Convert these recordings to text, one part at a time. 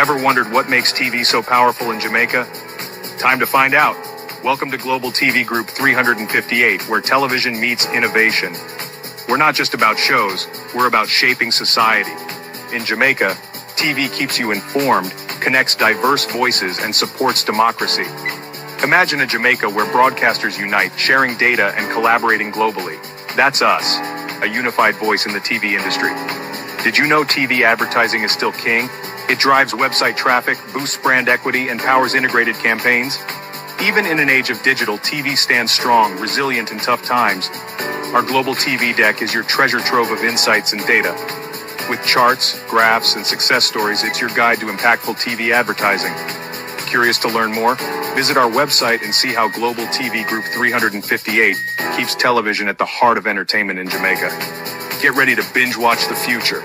Ever wondered what makes TV so powerful in Jamaica? Time to find out. Welcome to Global TV Group 358, where television meets innovation. We're not just about shows, we're about shaping society. In Jamaica, TV keeps you informed, connects diverse voices, and supports democracy. Imagine a Jamaica where broadcasters unite, sharing data and collaborating globally. That's us, a unified voice in the TV industry. Did you know TV advertising is still king? It drives website traffic, boosts brand equity, and powers integrated campaigns. Even in an age of digital, TV stands strong, resilient in tough times. Our global TV deck is your treasure trove of insights and data. With charts, graphs, and success stories, it's your guide to impactful TV advertising. Curious to learn more? Visit our website and see how Global TV Group 358 keeps television at the heart of entertainment in Jamaica. Get ready to binge watch the future.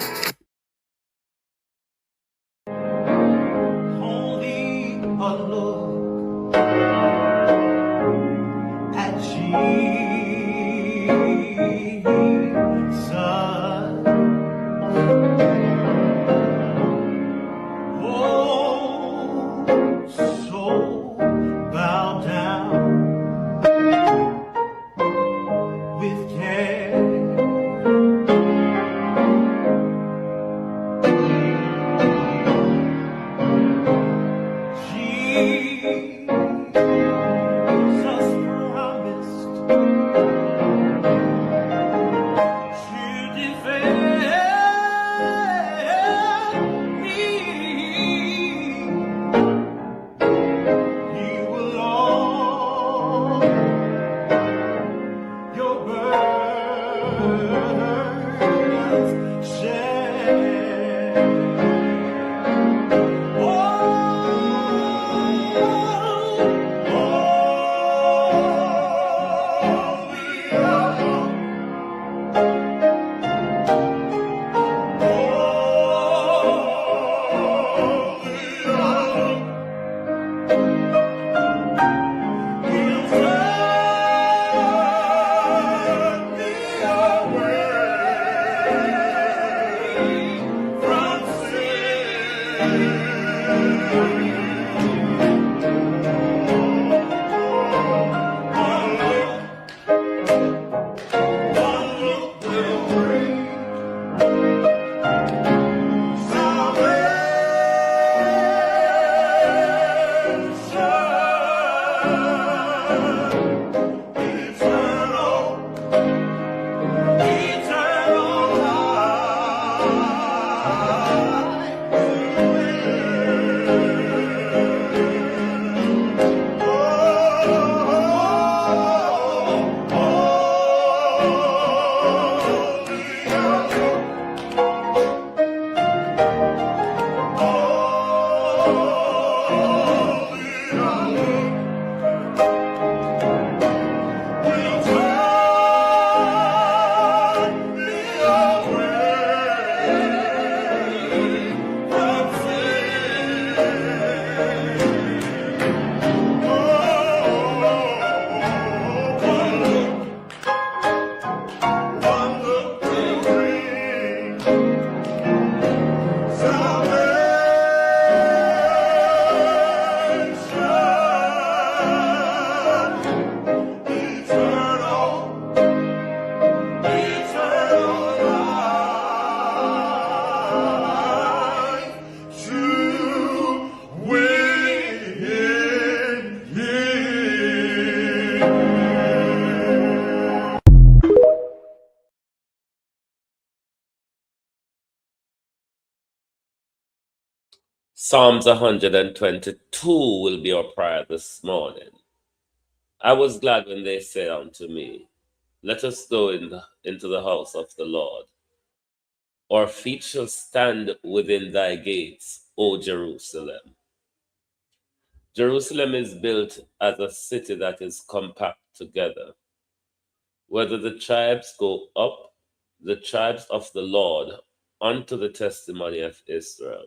Psalms 122 will be our prayer this morning. I was glad when they said unto me, let us go into the house of the Lord. Our feet shall stand within thy gates, O Jerusalem. Jerusalem is built as a city that is compact together. Whether the tribes go up, the tribes of the Lord, unto the testimony of Israel,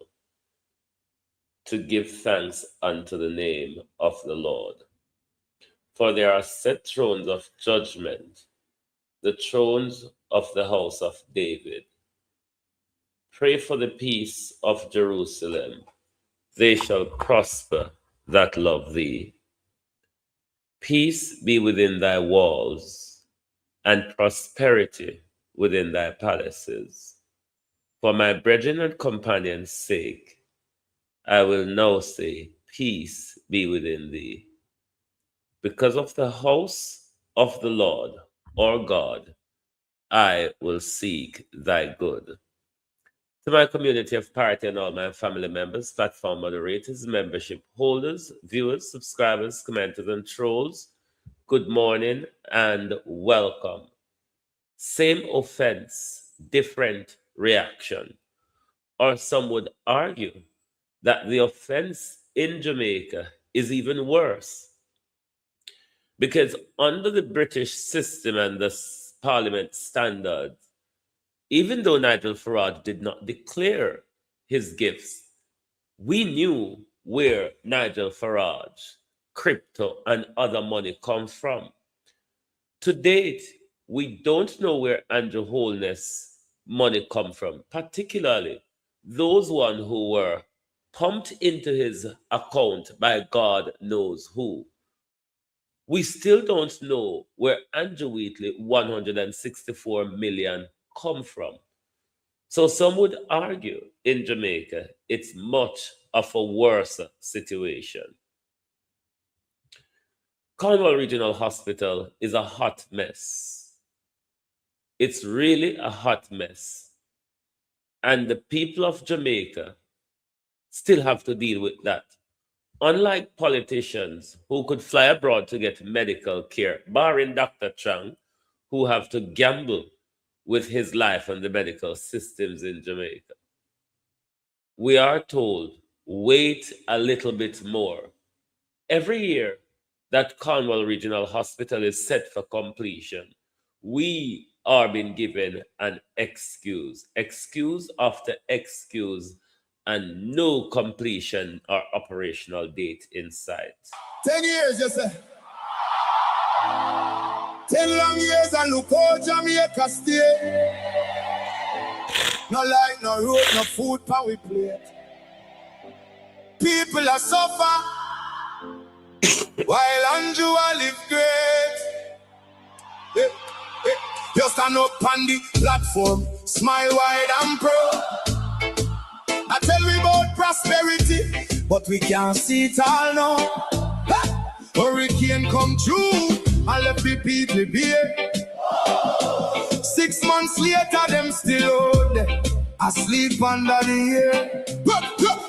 to give thanks unto the name of the Lord. For there are set thrones of judgment, the thrones of the house of David. Pray for the peace of Jerusalem. they shall prosper that love thee. Peace be within thy walls, and prosperity within thy palaces. For my brethren and companions' sake, I will now say, peace be within thee. Because of the house of the Lord, our God, I will seek thy good. To my community of party and all my family members, platform moderators, membership holders, viewers, subscribers, commenters, and trolls, good morning and welcome. Same offense, different reaction. Or some would argue that the offense in Jamaica is even worse. Because under the British system and the Parliament standards, even though Nigel Farage did not declare his gifts, we knew where Nigel Farage, crypto, and other money comes from. To date, we don't know where Andrew Holness money come from, particularly those one who were pumped into his account by God knows who. We still don't know where Andrew Wheatley 164 million come from. So some would argue in Jamaica, it's much of a worse situation. Cornwall Regional Hospital is a hot mess. It's really a hot mess. And the people of Jamaica still have to deal with that. Unlike politicians who could fly abroad to get medical care, barring Dr. Chang, who have to gamble with his life and the medical systems in Jamaica, we are told, wait a little bit more. Every year that Cornwall Regional Hospital is set for completion, we are being given an excuse after excuse, and no completion or operational date in sight. 10 years, you say. 10 long years and look how Jamaica stay. No light, no road, no food pan we plate. People are suffer while Andrew live great. You stand up on the platform, smile wide and proud. I tell we about prosperity, but we can't see it all now. Hurricane come through and left the people bare. 6 months later, them still out there, asleep under the air.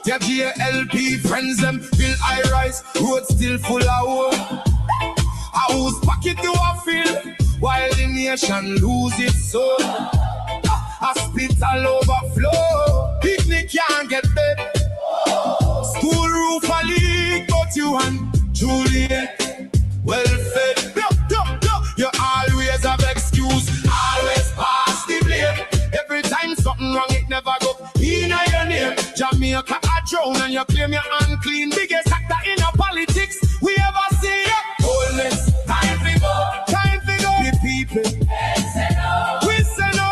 Their GLP friends them build high rise, road still full of hope. A house pocket to a field, while the nation lose its soul. Hospital overflow, picnic can't get bed. School roof a leak, but you and Juliet well fed. You always have excuse, always pass the blame. Every time something wrong, it never go in your name. Jamaica a drown and you claim you're unclean. Biggest actor in your politics we ever see. Wholeness, time to go, time to go. The people, we say no.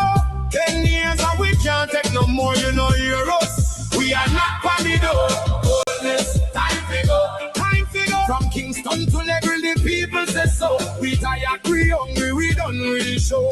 10 years and we can't take no more, you know, hear us. We are not on the door. Wholeness, time to go, time to go. From Kingston to Negril, the people say so. We tired, we hungry, we done really show.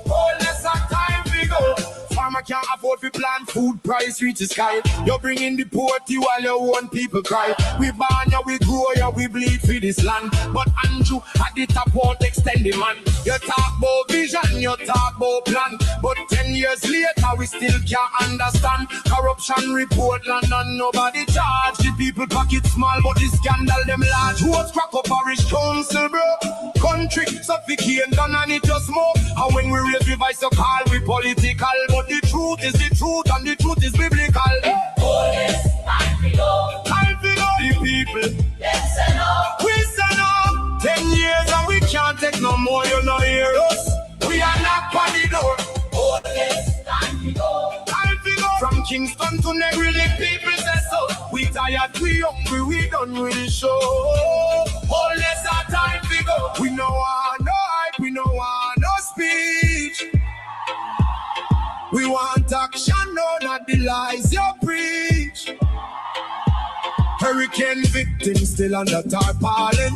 Wholeness, time to go. Farmer can't afford to plant, food price reach the sky. You're bringing the poverty while your own people cry. We born ya, we grow ya, we bleed for this land. But Andrew at the top won't extend the man. You talk about vision, you talk about plan. But 10 years later, we still can't understand. Corruption report land and nobody charge. The people pocket small, but the scandal them large. Who's crack up parish council, bro? Country suffocating down and it just smoke. And when we raise the voice, you call we political. But the truth is the truth and the truth is biblical. Wholeness, time to go. Time to go. The people, Yes and no. we say no. 10 years and we can't take no more, you know hear us. We are not on the door. Wholeness, time to go. Time to go. From Kingston to Negril, the people say so. We tired, we hungry, we done with the show. Wholeness, our time to go. We know our no hype, we know our no speech. We want action, no, not the lies you preach. Hurricane victims still under tarpaulin.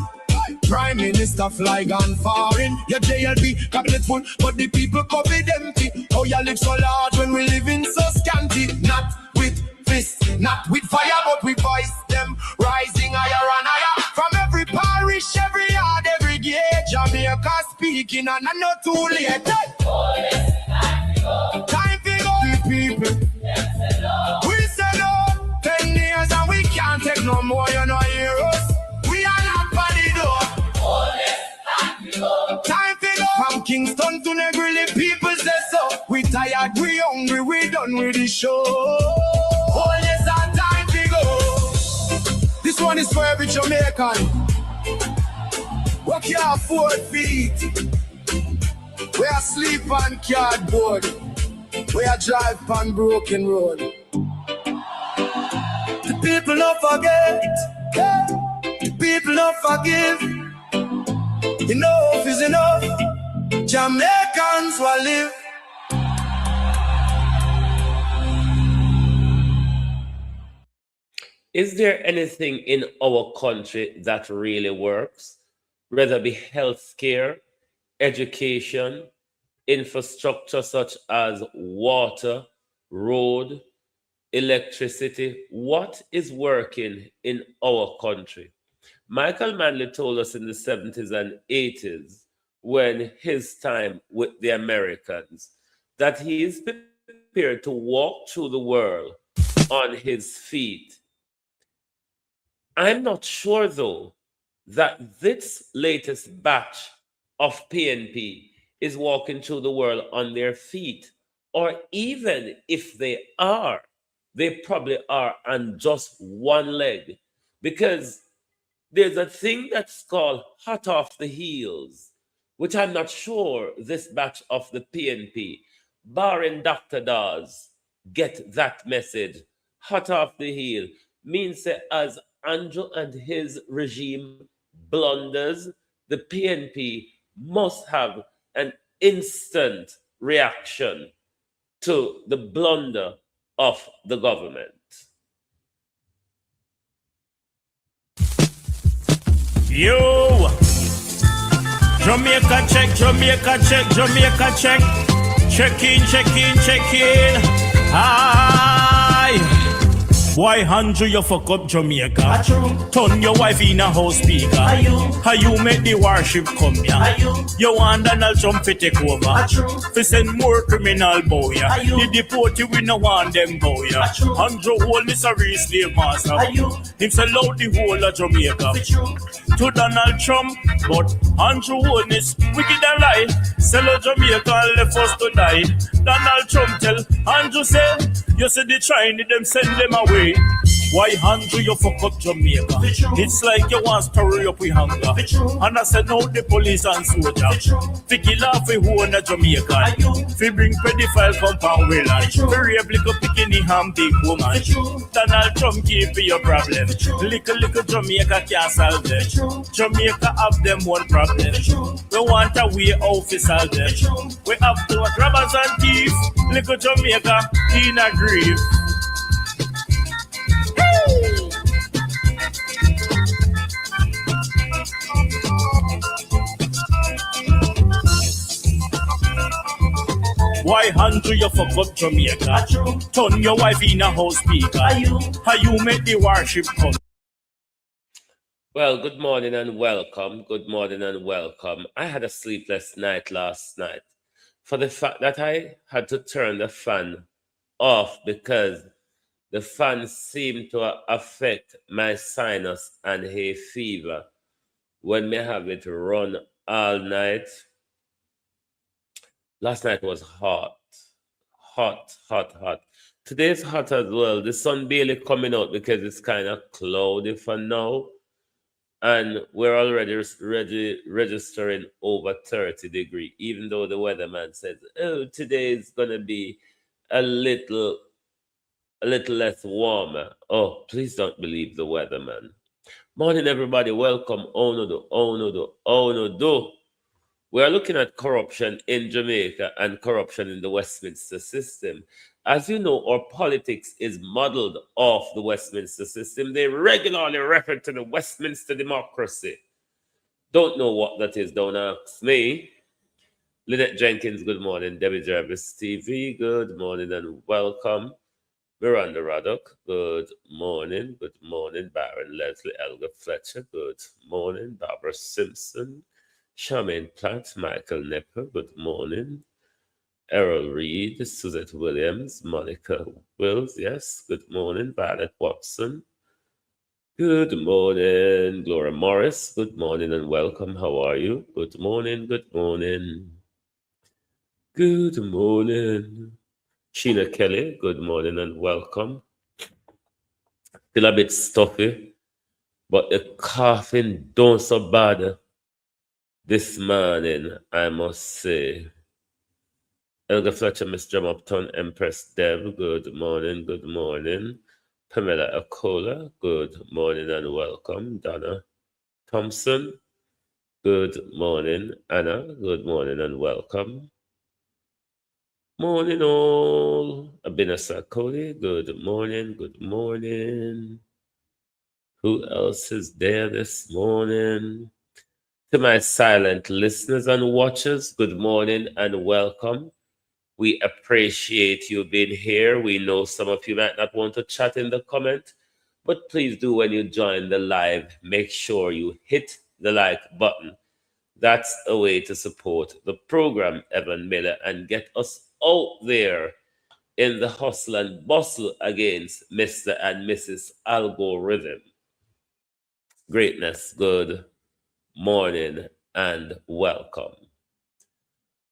Prime Minister fly gone foreign. Your JLP cabinet full, but the people COVID empty. Oh, you live so large when we living so scanty. Not with fists, not with fire, but with voice. Them rising higher and higher. From every parish, every yard, every gate. Jamaica speaking and I not too late. Time to go. The people. We say no. 10 years and we can't take no more. You know, hear us. We are not body door. Time to go. From Kingston to Negril, people say so. We tired, we hungry, we done with the show. Wholeness and time to go. This one is for every Jamaican. What can't afford feet. We are sleep on cardboard. We are drive on broken road. The people don't forget. The people don't forgive. Enough is enough. Jamaicans will live. Is there anything in our country that really works? Whether it be healthcare, education, infrastructure such as water, road, electricity. What is working in our country? Michael Manley told us in the 70s and 80s, when his time with the Americans, that he is prepared to walk through the world on his feet. I'm not sure, though, that this latest batch of PNP is walking through the world on their feet, or even if they are, they probably are on just one leg, because there's a thing that's called hot off the heels, which I'm not sure this batch of the PNP, barring Dr. Dawes, get that message. Hot off the heel means that as Andrew and his regime blunders, the PNP must have an instant reaction to the blunder of the government. Yo! Jamaica check, Jamaica check, Jamaica check. Check in, check in, check in. Aye. Why Andrew you fuck up Jamaica? Turn your wife in a house speaker. How you make the warship come here? You want Donald Trump to take over? To send more criminal boy. The deport you we no want them boy. Andrew Holness a real slave master. Him sell out the whole of Jamaica to Donald Trump, but Andrew Holness wicked and lie. Sell out Jamaica and left us to die. Donald Trump tell Andrew say, you say they trying them send them away. Why Andrew you fuck up Jamaica? It's like you want to hurry up with hunger. And I said no the police and soldier. Fi kill off a whole of Jamaica. Fi bring pedophile compound will and fi rape little bikini and big woman. Donald Trump keep your problem. Little Jamaica can't solve them. Jamaica have them one problem. We want a way out to solve them. We have to robbers and thieves. Little Jamaica in a grief. Why Andrew you fuck up Jamaica? Turn your wife in a house speaker. How you make the warship come? Well, good morning and welcome. Good morning and welcome. I had a sleepless night last night for the fact that I had to turn the fan off because the fan seemed to affect my sinus and hay fever when me have it run all night. Last night was hot. Today's hot as well. The sun barely coming out because it's kind of cloudy for now. And we're already registering over 30 degrees, even though the weatherman says, oh, today is going to be a little less warmer. Oh, please don't believe the weatherman. Morning, everybody. Welcome. Oh no do. We are looking at corruption in Jamaica and corruption in the Westminster system. As you know, our politics is modeled off the Westminster system. They regularly refer to the Westminster democracy. Don't know what that is, don't ask me. Lynette Jenkins, good morning. Debbie Jarvis TV, good morning and welcome. Miranda Raddock, good morning. Good morning. Baron Leslie Elgar Fletcher, good morning. Barbara Simpson, Charmaine Platt, Michael Nepper, good morning. Errol Reed, Suzette Williams, Monica Wills, yes, good morning. Violet Watson, good morning. Gloria Morris, good morning and welcome. How are you? Good morning, good morning. Good morning. Sheena Kelly, good morning and welcome. Still a bit stuffy, but the coughing don't so bad this morning, I must say. Elga Fletcher, Miss Drum Upton, Empress Deb, good morning, good morning. Pamela Akola, good morning and welcome. Donna Thompson, good morning. Anna, good morning and welcome. Morning all. Abinasa Cody, good morning, good morning. Who else is there this morning? To my silent listeners and watchers, good morning and welcome. We appreciate you being here. We know some of you might not want to chat in the comment, but please do when you join the live, make sure you hit the like button. That's a way to support the program, Evan Miller, and get us out there in the hustle and bustle against Mr. and Mrs. Algorithm. Greatness, good morning and welcome.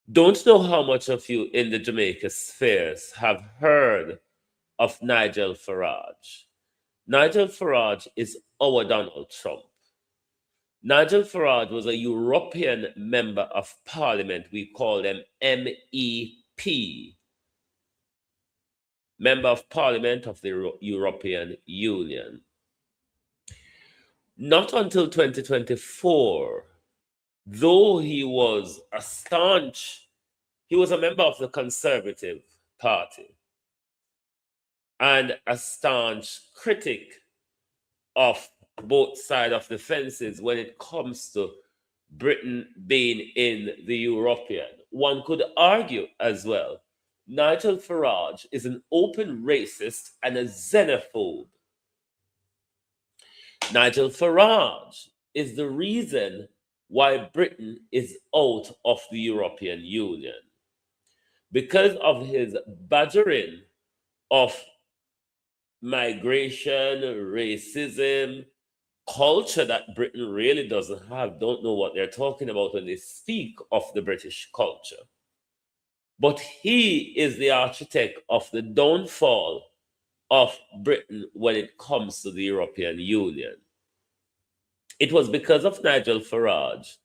Don't know how much of you in the Jamaica spheres have heard of Nigel Farage. Nigel Farage is our Donald Trump. Nigel Farage was a European Member of Parliament. We call them MEP. Member of Parliament of the European Union. Not until 2024, though he was a member of the Conservative Party and a staunch critic of both sides of the fences when it comes to Britain being in the European. One could argue as well, Nigel Farage is an open racist and a xenophobe. Nigel Farage is the reason why Britain is out of the European Union. Because of his badgering of migration, racism, culture that Britain really doesn't have, don't know what they're talking about when they speak of the British culture. But he is the architect of the downfall of Britain when it comes to the European Union. It was because of Nigel Farage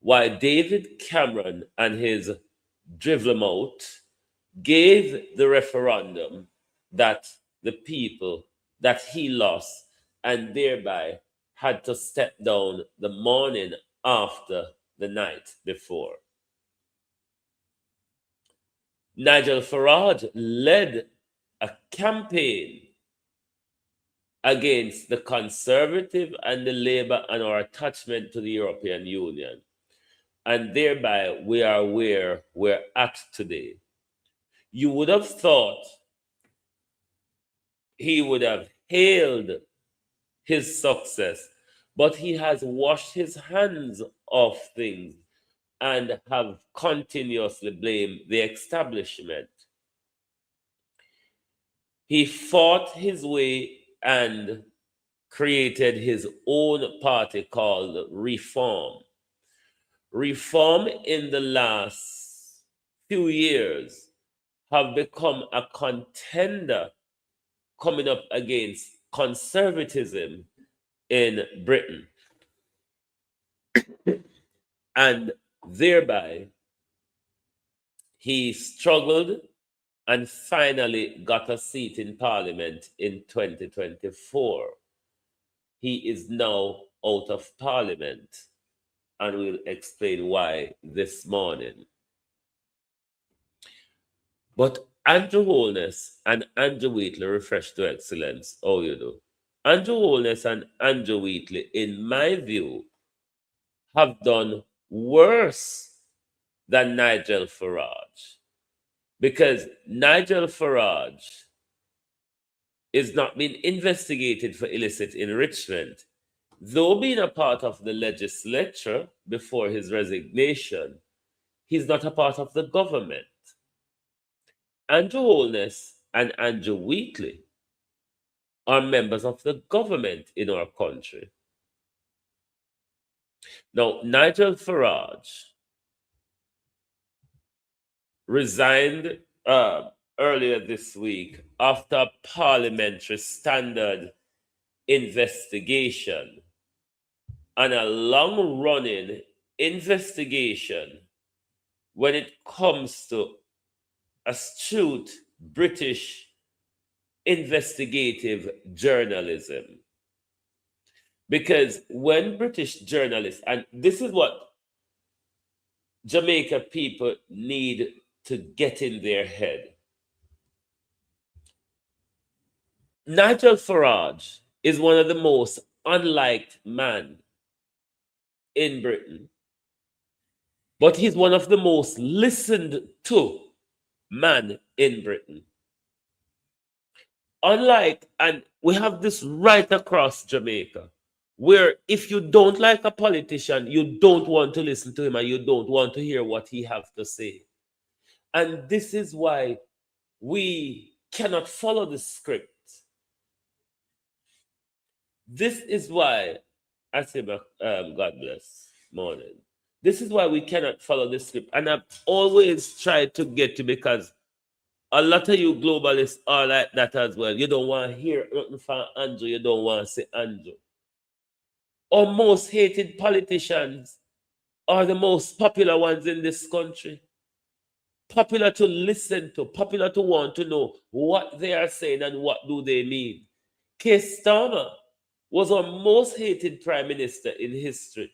why David Cameron and his drivel-em-out gave the referendum that the people that he lost and thereby had to step down the morning after the night before. Nigel Farage led a campaign against the Conservative and the Labour and our attachment to the European Union. And thereby we are where we're at today. You would have thought he would have hailed his success, but he has washed his hands of things and have continuously blamed the establishment. He fought his way and created his own party called Reform. Reform in the last few years have become a contender coming up against conservatism in Britain. And thereby, he struggled and finally got a seat in Parliament in 2024. He is now out of Parliament. and we'll explain why this morning. But Andrew Holness and Andrew Wheatley, refresh to excellence. Oh, you do. Andrew Holness and Andrew Wheatley, in my view, have done worse than Nigel Farage, because Nigel Farage is not being investigated for illicit enrichment, though being a part of the legislature before his resignation. He's not a part of the government. Andrew Holness and Andrew Wheatley are members of the government in our country. Now, Nigel Farage resigned earlier this week after a parliamentary standard investigation and a long-running investigation when it comes to astute British investigative journalism. Because when British journalists, and this is what Jamaica people need to get in their head. Nigel Farage is one of the most unliked men in Britain, but he's one of the most listened to men in Britain. Unlike, and we have this right across Jamaica, where if you don't like a politician, you don't want to listen to him and you don't want to hear what he has to say. And this is why we cannot follow the script. This is why, I say, God bless, morning. This is why we cannot follow the script. And I've always tried to get to, because a lot of you globalists are like that as well. You don't want to hear nothing from Andrew. You don't want to say Andrew. Our most hated politicians are the most popular ones in this country. Popular to listen to, popular to want to know what they are saying and what do they mean. Keir Starmer was our most hated prime minister in history.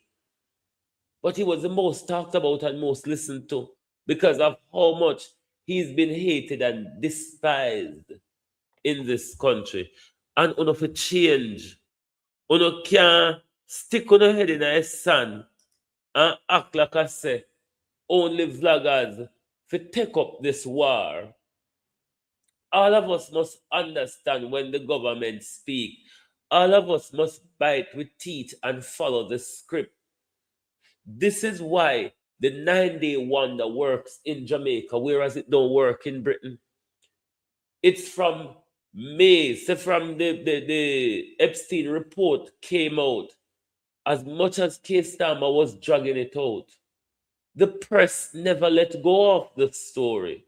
But he was the most talked about and most listened to because of how much he's been hated and despised in this country. And on of a change, on can't stick on your head in a sand and act like I say, only vloggers to take up this war. All of us must understand when the government speak. All of us must bite with teeth and follow the script. This is why the 9-day wonder works in Jamaica, whereas it don't work in Britain. It's from May, so from the Epstein report came out, as much as Keir Starmer was dragging it out, the press never let go of the story.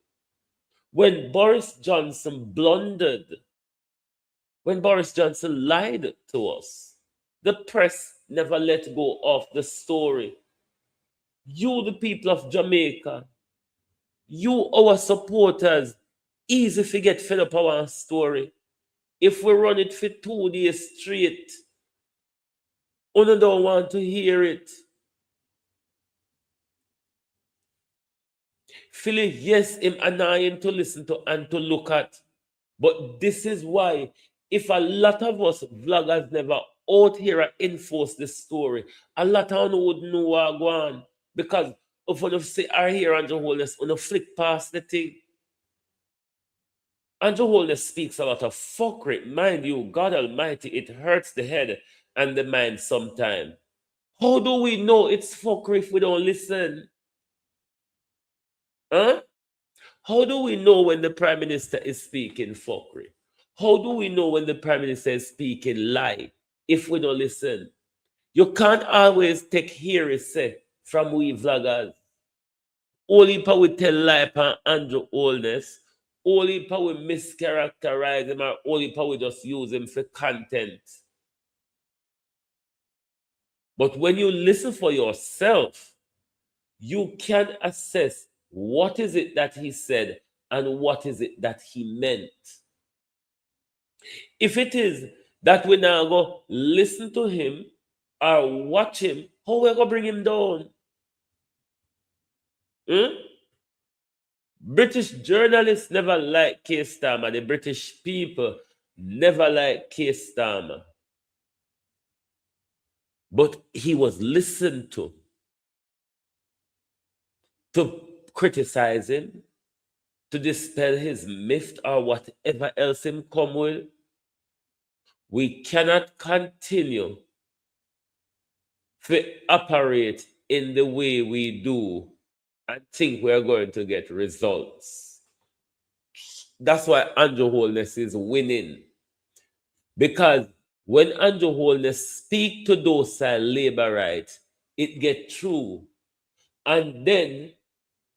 When Boris Johnson blundered, when Boris Johnson lied to us, the press never let go of the story. You, the people of Jamaica, you, our supporters, easy to get fed up our story. If we run it for 2 days straight, you don't want to hear it. Philly, yes, him annoying to listen to and to look at. But this is why, if a lot of us vloggers never out here and enforce this story, a lot of them would know what go on. Because if you say, are here Andrew Holness, you flick past the thing. Andrew Holness speaks a lot of fuckery. Mind you, God Almighty, it hurts the head and the mind sometimes. How do we know it's fuckery if we don't listen? Huh? How do we know when the Prime Minister is speaking fuckery? How do we know when the Prime Minister is speaking lie if we don't listen? You can't always take hearsay from we vloggers. Only pa we tell lie pa Andrew Holness. Only pa we mischaracterize him, or only pa we just use him for content. But when you listen for yourself, you can assess what is it that he said and what is it that he meant. If it is that we now go listen to him or watch him How we gonna bring him down? British journalists never liked Keir Starmer. The British people never liked Keir Starmer. But he was listened to criticize him, to dispel his myth or whatever else him come with. We cannot continue to operate in the way we do and think we're going to get results. That's why Andrew Holness is winning. Because when Andrew Holness speak to docile labor rights, it get through. And then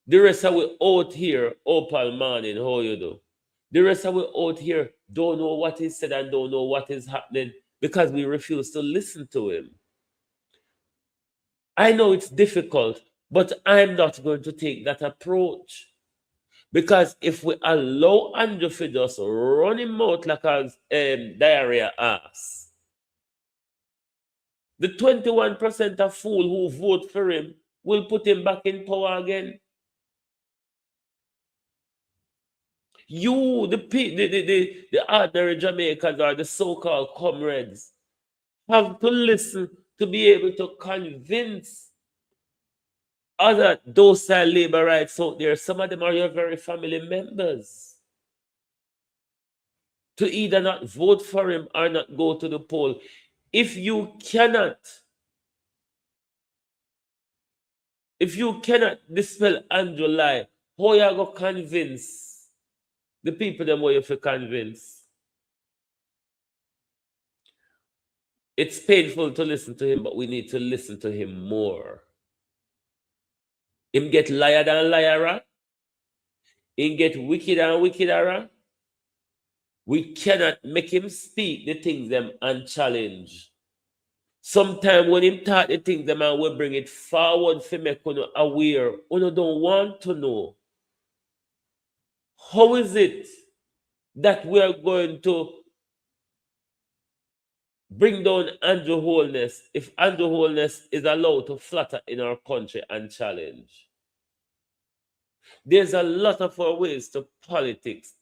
the rest of we out here, Opal Morning, how you do? The rest of we out here don't know what he said and don't know what is happening because we refuse to listen to him. I know it's difficult, but I'm not going to take that approach. Because if we allow Andrew to just run him out like a diarrhea ass, the 21% of fool who vote for him will put him back in power again. You, the ordinary Jamaicans or the so-called comrades, have to listen to be able to convince other docile labor rights out there. Some of them are your very family members. To either not vote for him or not go to the poll. If you cannot dispel Andrew lie, how you go convince the people them way you have convince? It's painful to listen to him, but we need to listen to him more. Him get liar than liarer. Him get wicked and wickeder. We cannot make him speak the things them and challenge. Sometimes when him talk the things them and we bring it forward for make you aware, you don't want to know. How is it that we are going to bring down Andrew Holness if Andrew Holness is allowed to flatter in our country and challenge? There's a lot of our ways to politics,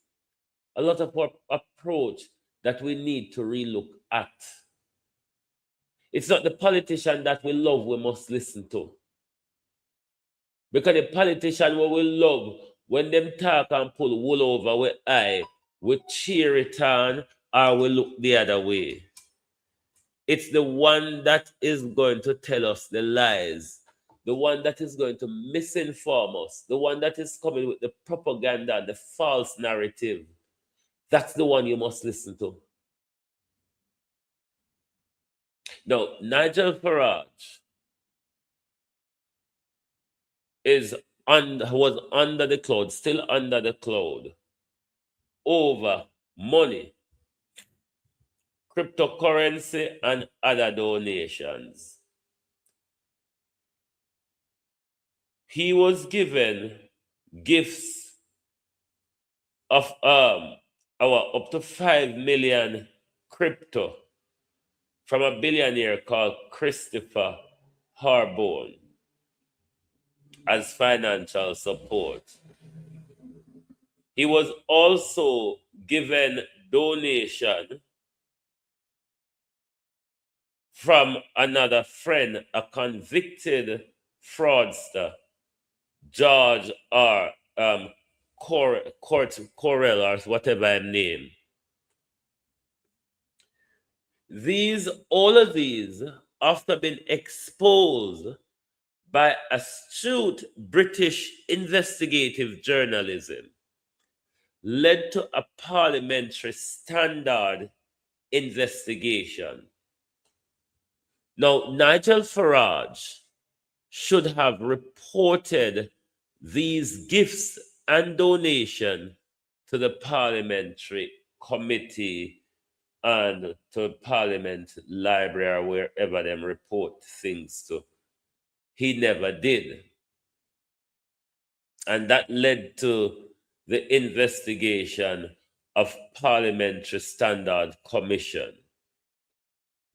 a lot of our approach that we need to relook at. It's not the politician that we love we must listen to. Because the politician we love, when them talk and pull wool over with eye, we cheer it on or we look the other way. It's the one that is going to tell us the lies, the one that is going to misinform us, the one that is coming with the propaganda, the false narrative. That's the one you must listen to. Now, Nigel Farage was under the cloud, still under the cloud, over money, cryptocurrency, and other donations. He was given gifts of up to 5 million crypto from a billionaire called Christopher Harbone as financial support. He was also given donation from another friend, a convicted fraudster, George R. Correll, or whatever his name. All of these, after being exposed by astute British investigative journalism, led to a parliamentary standard investigation. Now, Nigel Farage should have reported these gifts and donation to the parliamentary committee and to Parliament Library or wherever them report things to. He never did. And that led to the investigation of Parliamentary Standard Commission.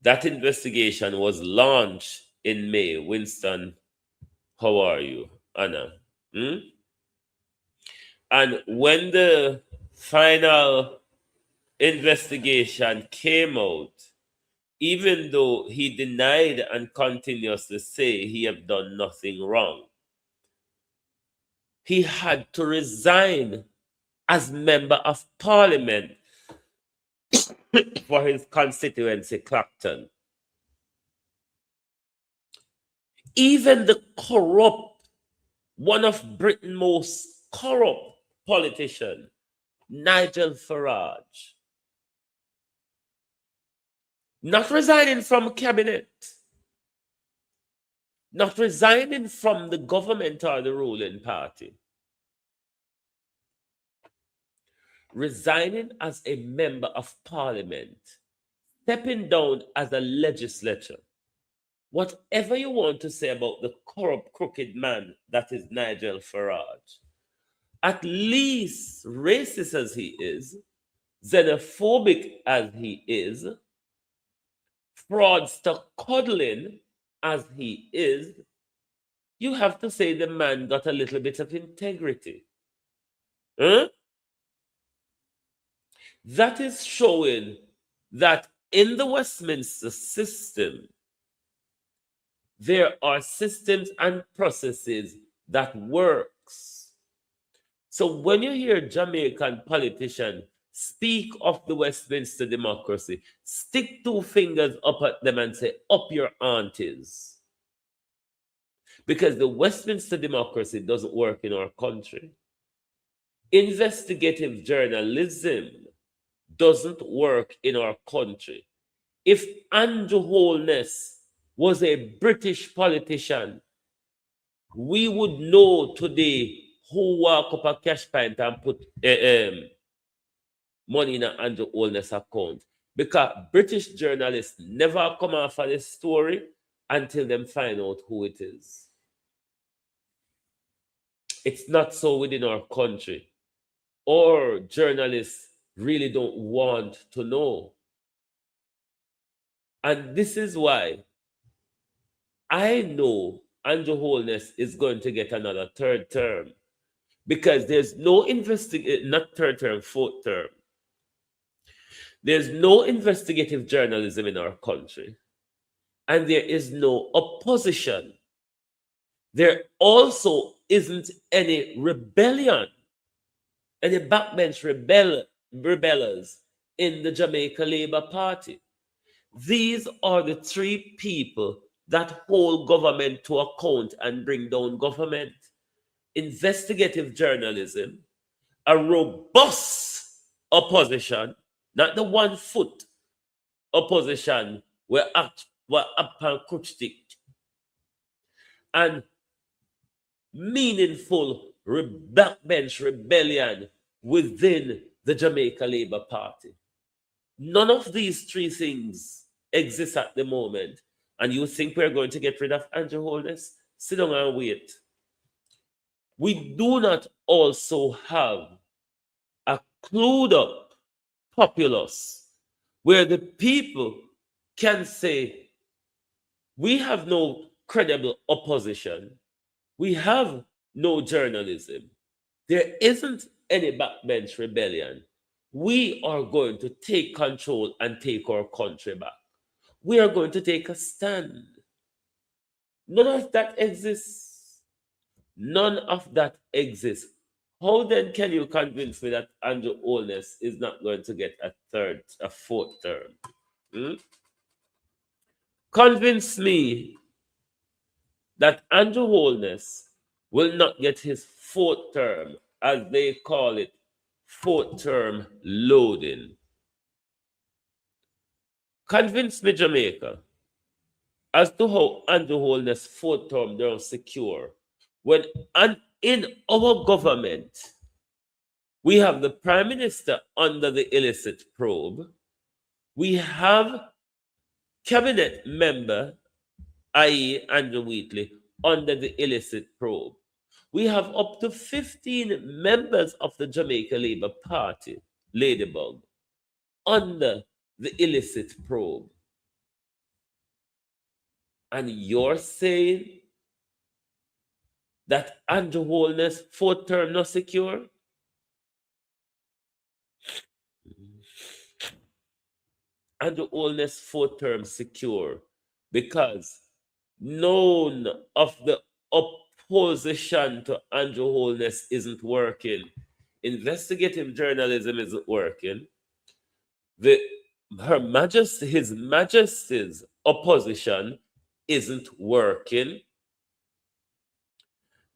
That investigation was launched in May. Winston, how are you? Anna. And when the final investigation came out, even though he denied and continues to say he have done nothing wrong, he had to resign as member of parliament for his constituency, Clacton. Even the corrupt, one of Britain's most corrupt politician, Nigel Farage, not resigning from cabinet, not resigning from the government or the ruling party, resigning as a member of parliament, stepping down as a legislator. Whatever you want to say about the corrupt, crooked man that is Nigel Farage, at least racist as he is, xenophobic as he is, fraudster coddling as he is, you have to say the man got a little bit of integrity. That is showing that in the Westminster system, there are systems and processes that works. So when you hear Jamaican politicians speak of the Westminster democracy, stick two fingers up at them and say, up your aunties. Because the Westminster democracy doesn't work in our country. Investigative journalism doesn't work in our country. If Andrew Holness was a British politician, we would know today who walk up a cash pint and put money in Andrew Holness account. Because British journalists never come off of this story until them find out who it is. It's not so within our country. Or journalists really don't want to know. And this is why I know Andrew Holness is going to get another third term. Because there's no not third term, fourth term. There's no investigative journalism in our country. And there is no opposition. There also isn't any rebellion, any backbench rebellers in the Jamaica Labour Party. These are the three people that hold government to account and bring down government. Investigative journalism, a robust opposition, not the 1 foot opposition where up and crutchstick, and meaningful backbench rebellion within the Jamaica Labour Party. None of these three things exist at the moment. And you think we're going to get rid of Andrew Holness? Sit down and wait. We do not also have a clued up populace where the people can say, we have no credible opposition. We have no journalism. There isn't any backbench rebellion. We are going to take control and take our country back. We are going to take a stand. None of that exists. None of that exists. How then can you convince me that Andrew Holness is not going to get a fourth term? Convince me that Andrew Holness will not get his fourth term, as they call it, fourth term loading. Convince me, Jamaica, as to how Andrew Holness' fourth term they're secure. When in our government, we have the Prime Minister under the illicit probe. We have cabinet member, i.e. Andrew Wheatley, under the illicit probe. We have up to 15 members of the Jamaica Labour Party, Ladybug, under the illicit probe. And you're saying that Andrew Holness fourth term not secure? Andrew Holness fourth term secure because none of the opposition to Andrew Holness isn't working. Investigative journalism isn't working. His Majesty's opposition isn't working.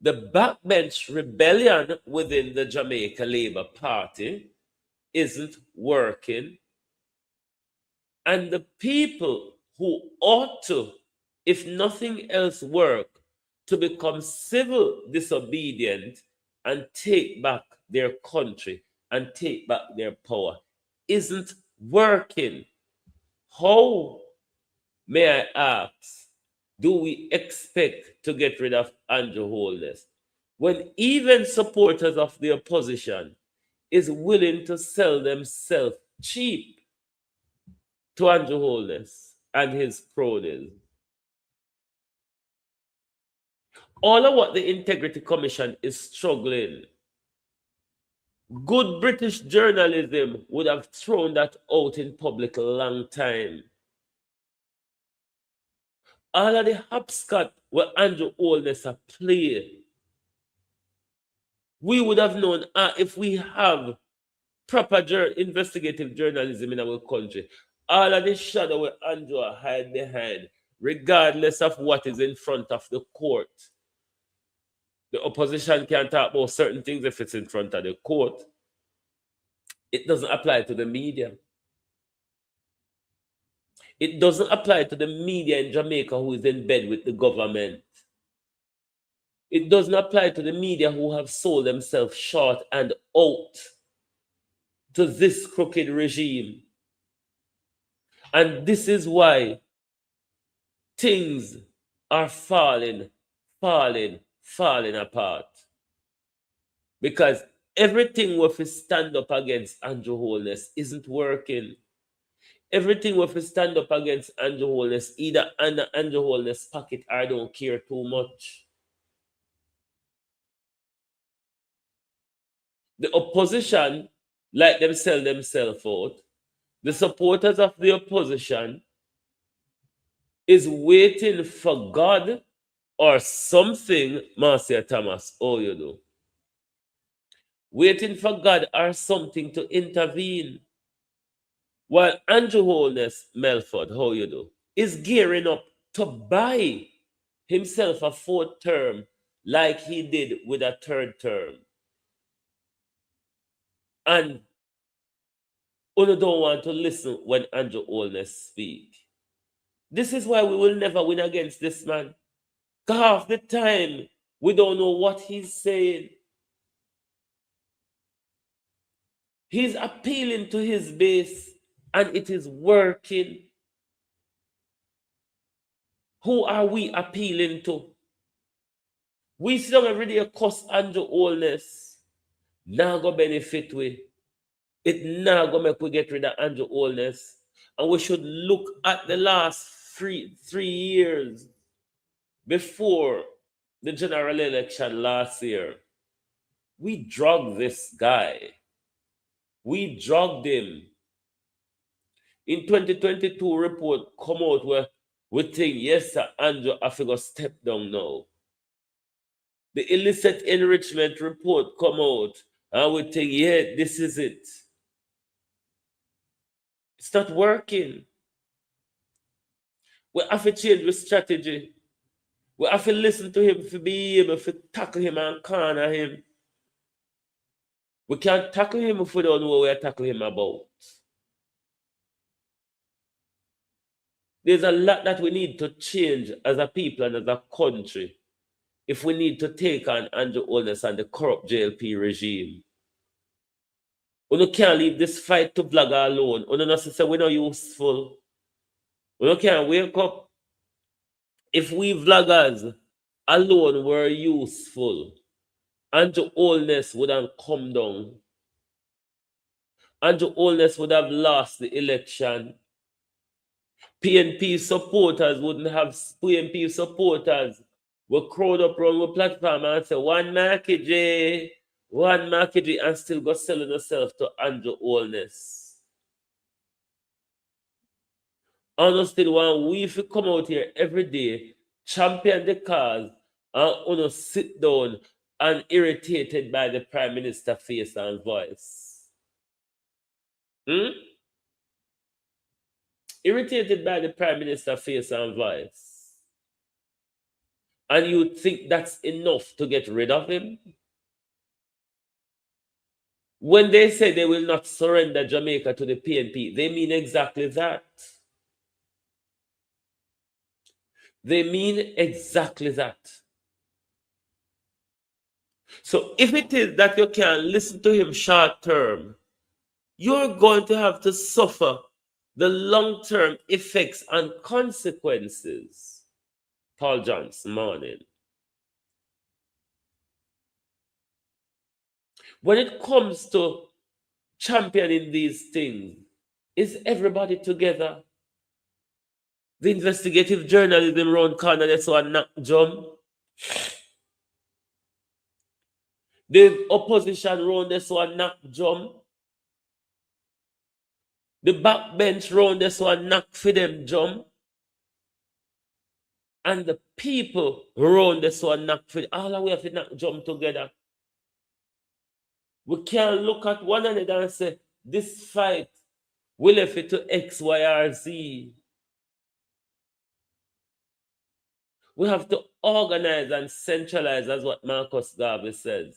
The backbench rebellion within the Jamaica Labour Party isn't working. And the people who ought to, if nothing else, work to become civil disobedient and take back their country and take back their power isn't working. How, may I ask, do we expect to get rid of Andrew Holness when even supporters of the opposition is willing to sell themselves cheap to Andrew Holness and his cronies? All of what the Integrity Commission is struggling, good British journalism would have thrown that out in public a long time. All of the hopscotch where Andrew Holness a play, we would have known if we have proper investigative journalism in our country. All of the shadow where Andrew hide behind, regardless of what is in front of the court. The opposition can talk about certain things if it's in front of the court. It doesn't apply to the media. It doesn't apply to the media in Jamaica who is in bed with the government. It doesn't apply to the media who have sold themselves short and out to this crooked regime. And this is why things are falling apart. Because everything with to stand up against Andrew Holness isn't working. Everything with to stand up against Andrew Holness, either under Andrew Holness' pocket or I don't care too much. The opposition, like them sell themselves out, the supporters of the opposition is waiting for God or something, Marcia Thomas, oh you do. Waiting for God or something to intervene. While Andrew Holness, Melford, how you do, is gearing up to buy himself a fourth term like he did with a third term. And you don't want to listen when Andrew Holness speak. This is why we will never win against this man. Half the time, we don't know what he's saying. He's appealing to his base, and it is working. Who are we appealing to? We see them every day cuss Andrew Holness. Now go benefit we. It now go make we get rid of Andrew Holness. And we should look at the last three years before the general election last year. We drugged this guy. We drugged him. In 2022 report come out where we think, yes, sir, Andrew, I figure step down now. The illicit enrichment report come out and we think, yeah, this is it. It's not working. We have to change the strategy. We have to listen to him to be able to tackle him and corner him. We can't tackle him if we don't know what we're tackling him about. There's a lot that we need to change as a people and as a country if we need to take on Andrew Holness and the corrupt JLP regime. We can't leave this fight to blogger alone. We don't say we're not useful. We can't wake up. If we vloggers alone were useful, Andrew Holness would have come down. Andrew Holness would have lost the election. PNP supporters wouldn't have PNP supporters were crowd up around the platform and say one market J, and still go selling yourself to Andrew Holness. And you still want we if you come out here every day, champion the cause, and sit down and irritated by the Prime Minister face and voice. Irritated by the Prime Minister face and voice. And you think that's enough to get rid of him? When they say they will not surrender Jamaica to the PNP, they mean exactly that. They mean exactly that. So if it is that you can listen to him short term, you're going to have to suffer the long-term effects and consequences. Paul Johnson, morning. When it comes to championing these things, is everybody together? The investigative journalism round corner, that's one knock jump. The opposition round, that's one knock jump. The backbench round, that's one knock for them jump. And the people round, that's one knock for them. All of we have to knock jump together. We can't look at one another and say, this fight, we left it to X, Y, or Z. We have to organize and centralize, as what Marcus Garvey says.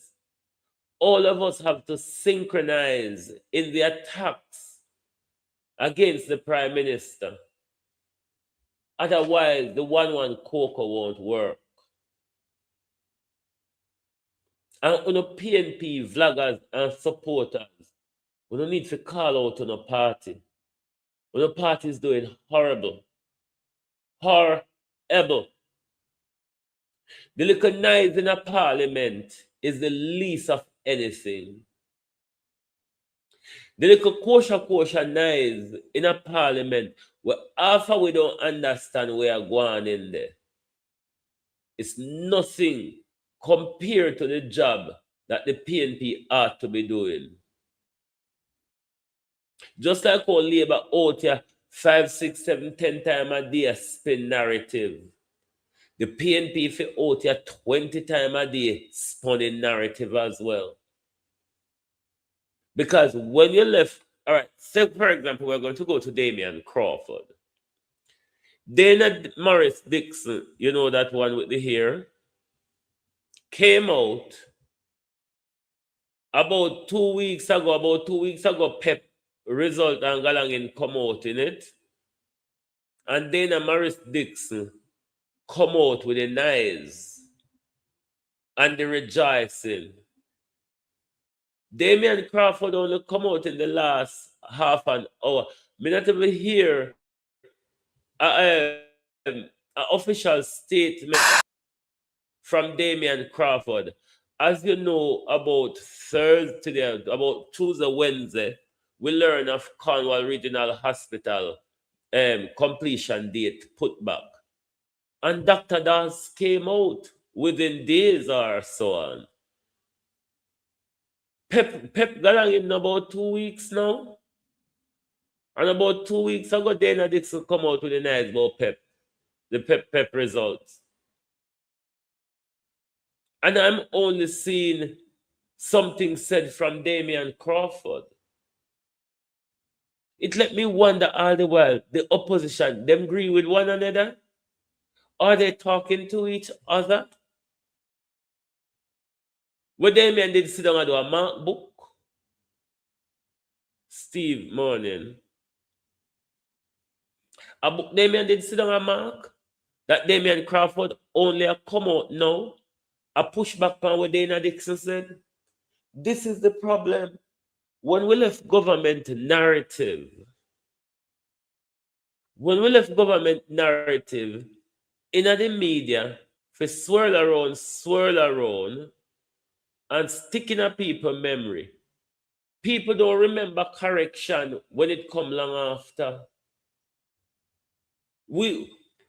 All of us have to synchronize in the attacks against the Prime Minister. Otherwise, the 1-1 cocoa won't work. And on the PNP vloggers and supporters, we don't need to call out on a party. When the party is doing horrible. Horrible. The little noise in a parliament is the least of anything. The little kosher noise in a parliament where after we don't understand where we are going in there. It's nothing compared to the job that the PNP ought to be doing. Just like how Labour out here 5, 6, 7, 10 times a day spin narrative. The PNP for out here 20 times a day spinning narrative as well. Because when you left, all right, say for example, we're going to go to Damian Crawford. Dana Morris Dixon, you know that one with the hair, came out about 2 weeks ago, Pep result and Galangin come out in it. And Dana Morris Dixon come out with the knives and the rejoicing. Damian Crawford only come out in the last half an hour. Me not even hear an official statement from Damian Crawford. As you know, about Thursday, about Tuesday, Wednesday, we learn of Cornwall Regional Hospital completion date put back. And Dr. Das came out within days or so on. Pep got on in about 2 weeks now. And about 2 weeks ago, Dana Dixon come out with the nice about Pep. The Pep results. And I'm only seeing something said from Damian Crawford. It let me wonder all the while, the opposition, them agree with one another? Are they talking to each other? When Damian did sit down and do a mark book, Steve, morning. A book Damian did sit down and mark, that Damian Crawford only a come out now, a pushback on what Dana Dixon said. This is the problem. When we left government narrative, in the media, for swirl around, and stick in a people's memory. People don't remember correction when it come long after.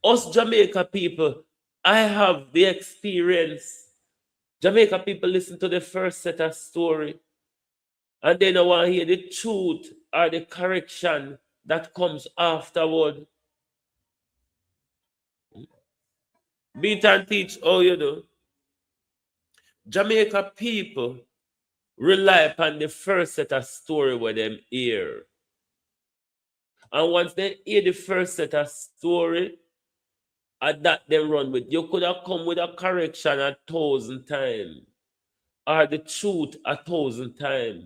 Us Jamaica people, I have the experience. Jamaica people listen to the first set of story, and they don't want to hear the truth or the correction that comes afterward. Beat and teach how you do. Jamaica people rely upon the first set of story where them hear. And once they hear the first set of story, and that they run with, you could have come with a correction 1,000 times, or the truth 1,000 times.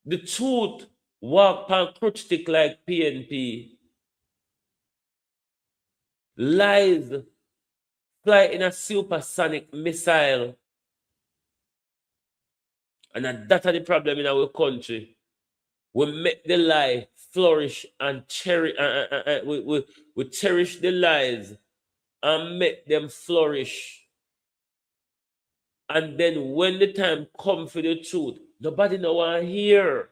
The truth walk on crutch stick like PNP. Lies fly in a supersonic missile. And that's the problem in our country. We make the lie flourish and cherish. We cherish the lies and make them flourish. And then when the time comes for the truth, nobody no want to hear.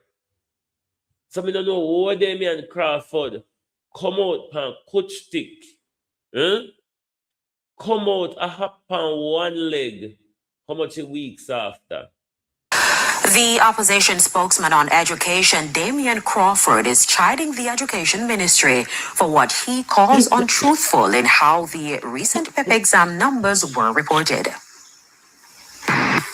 So me don't know what they mean Crawford come out pan coach stick. Come out a hop on one leg. How much weeks after? The opposition spokesman on education, Damian Crawford, is chiding the education ministry for what he calls untruthful in how the recent PEP exam numbers were reported.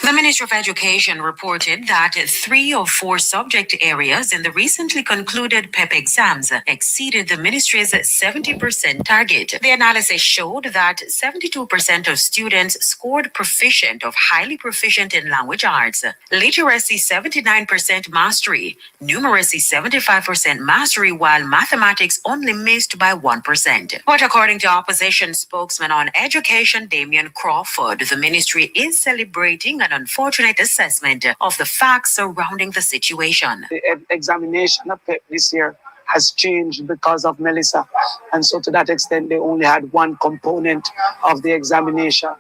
The Ministry of Education reported that 3 or 4 subject areas in the recently concluded PEP exams exceeded the ministry's 70% target. The analysis showed that 72% of students scored proficient or highly proficient in language arts, literacy 79% mastery, numeracy 75% mastery, while mathematics only missed by 1%. But according to opposition spokesman on education, Damian Crawford, the ministry is celebrating an unfortunate assessment of the facts surrounding the situation. The examination of PEP this year has changed because of Melissa. And so to that extent, they only had one component of the examination.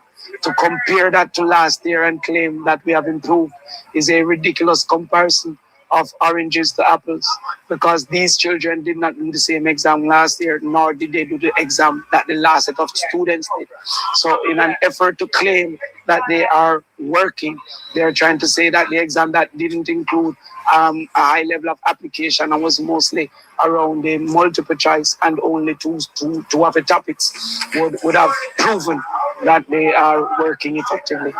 To compare that to last year and claim that we have improved is a ridiculous comparison of oranges to apples, because these children did not do the same exam last year, nor did they do the exam that the last set of students did. So in an effort to claim that they are working, they're trying to say that the exam that didn't include a high level of application and was mostly around the multiple choice and only two of the topics would have proven that they are working effectively.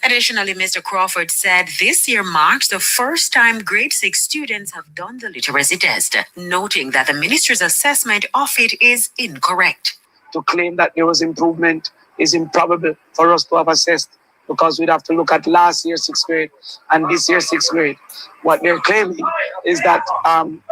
Additionally, Mr. Crawford said this year marks the first time grade 6 students have done the literacy test, noting that the ministry's assessment of it is incorrect. To claim that there was improvement is improbable for us to have assessed, because we'd have to look at last year's 6th grade and this year's 6th grade. What they're claiming is that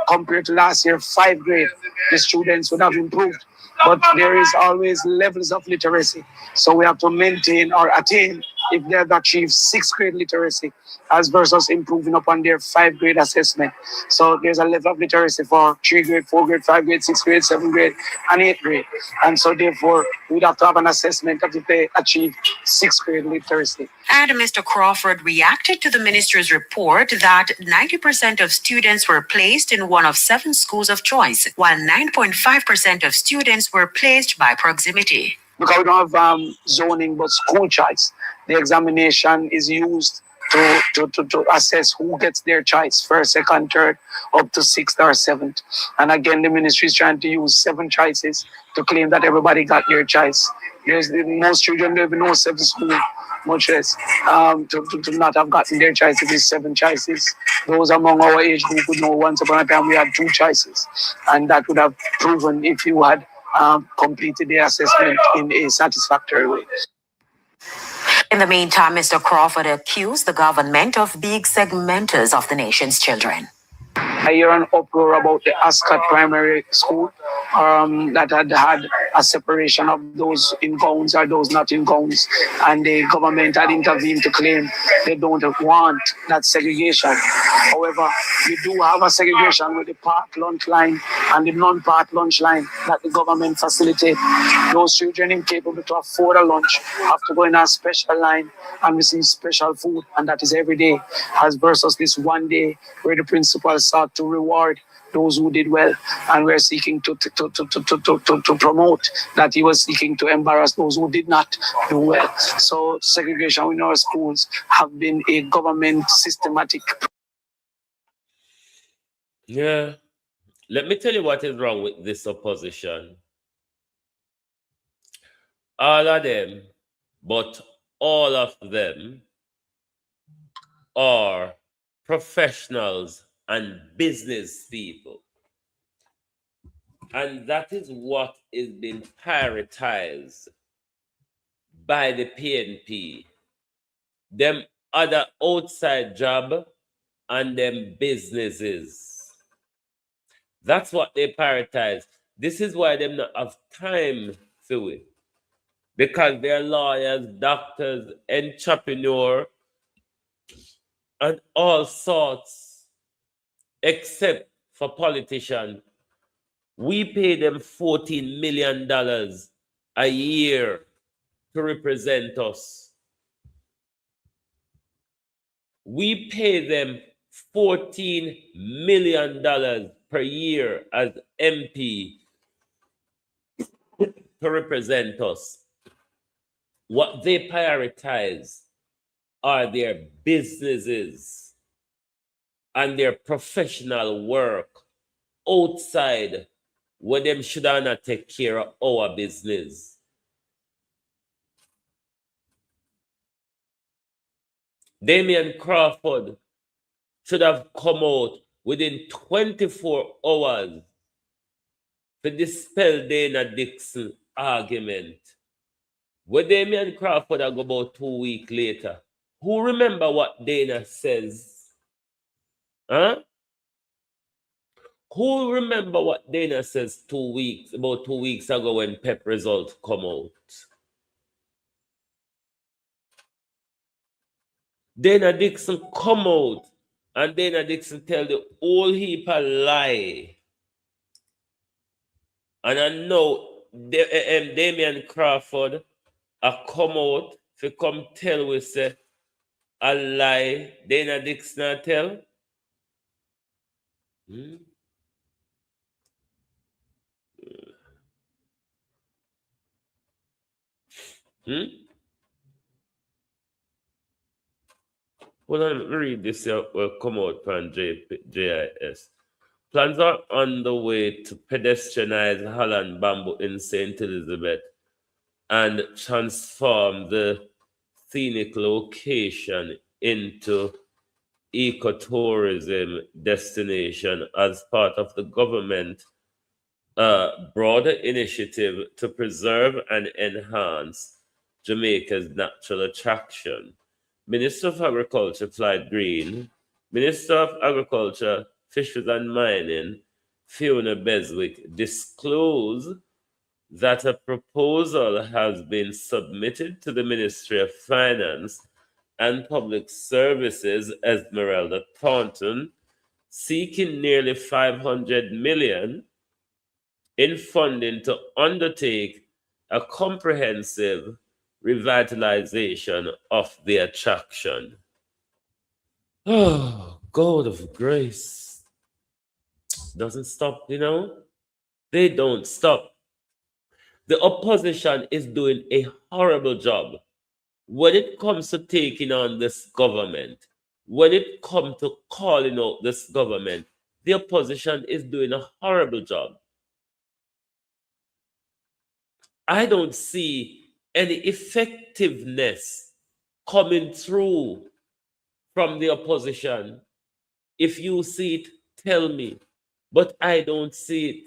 compared to last year 5th grade, the students would have improved. But there is always levels of literacy. So we have to maintain or attain if they have achieved 6th grade literacy as versus improving upon their 5th grade assessment. So there's a level of literacy for 3 grade, 4 grade, 5 grade, 6th grade, 7th grade, and 8th grade. And so therefore, we'd have to have an assessment of if they achieve 6th grade literacy. And Mr. Crawford reacted to the minister's report that 90% of students were placed in one of 7 schools of choice, while 9.5% of students were placed by proximity. Because we don't have zoning but school choice, the examination is used to assess who gets their choice, 1st, 2nd, 3rd, up to 6th or 7th. And again, the ministry is trying to use 7 choices to claim that everybody got their choice. Most children don't even know 7th school, much less to not have gotten their choice if it's 7 choices. Those among our age group would know once upon a time we had 2 choices. And that would have proven if you had completed the assessment in a satisfactory way. In the meantime, Mr. Crawford accused the government of being segmenters of the nation's children. I hear an uproar about the Ascot Primary School that had a separation of those in gowns or those not in gowns. And the government had intervened to claim they don't want that segregation. However, we do have a segregation with the park lunch line and the non-park lunch line that the government facilitates. Those children incapable to afford a lunch have to go in a special line and receive special food, and that is every day, as versus this one day where the principal sought to reward those who did well, and we're seeking to promote that he was seeking to embarrass those who did not do well. So segregation in our schools have been a government systematic. Yeah. Let me tell you what is wrong with this opposition. All of them, but all of them are professionals and business people. And that is what is being prioritized by the PNP. Them other outside job and them businesses. That's what they prioritize. This is why them not have time for it. Because they're lawyers, doctors, entrepreneur, and all sorts, except for politicians. We pay them $14 million a year to represent us. We pay them $14 million per year as MP to represent us. What they prioritize are their businesses and their professional work outside where them should not take care of our business. Damian Crawford should have come out within 24 hours to dispel Dana Dixon's argument. When Damian Crawford go about 2 weeks later, who remember what Dana says? Huh? Who remember what Dana says about 2 weeks ago when PEP results come out? Dana Dixon come out and Dana Dixon tell the whole heap a lie. And I know Damian Crawford come out to come tell we say a lie Dana Dixon tell. Well, let me read this here. Will come out from JIS. Plans are underway to pedestrianize Holland Bamboo in St. Elizabeth and transform the scenic location into ecotourism destination as part of the government broader initiative to preserve and enhance Jamaica's natural attraction. Minister of Agriculture Clyde Green, Minister of Agriculture, Fisheries and Mining Fiona Beswick disclosed that a proposal has been submitted to the Ministry of Finance and Public Services, Esmeralda Thornton, seeking nearly $500 million in funding to undertake a comprehensive revitalization of the attraction. Oh, God of grace. Doesn't stop, you know? They don't stop. The opposition is doing a horrible job when it comes to taking on this government. When it comes to calling out this government, the opposition is doing a horrible job. I don't see any effectiveness coming through from the opposition. If you see it, tell me. But I don't see it.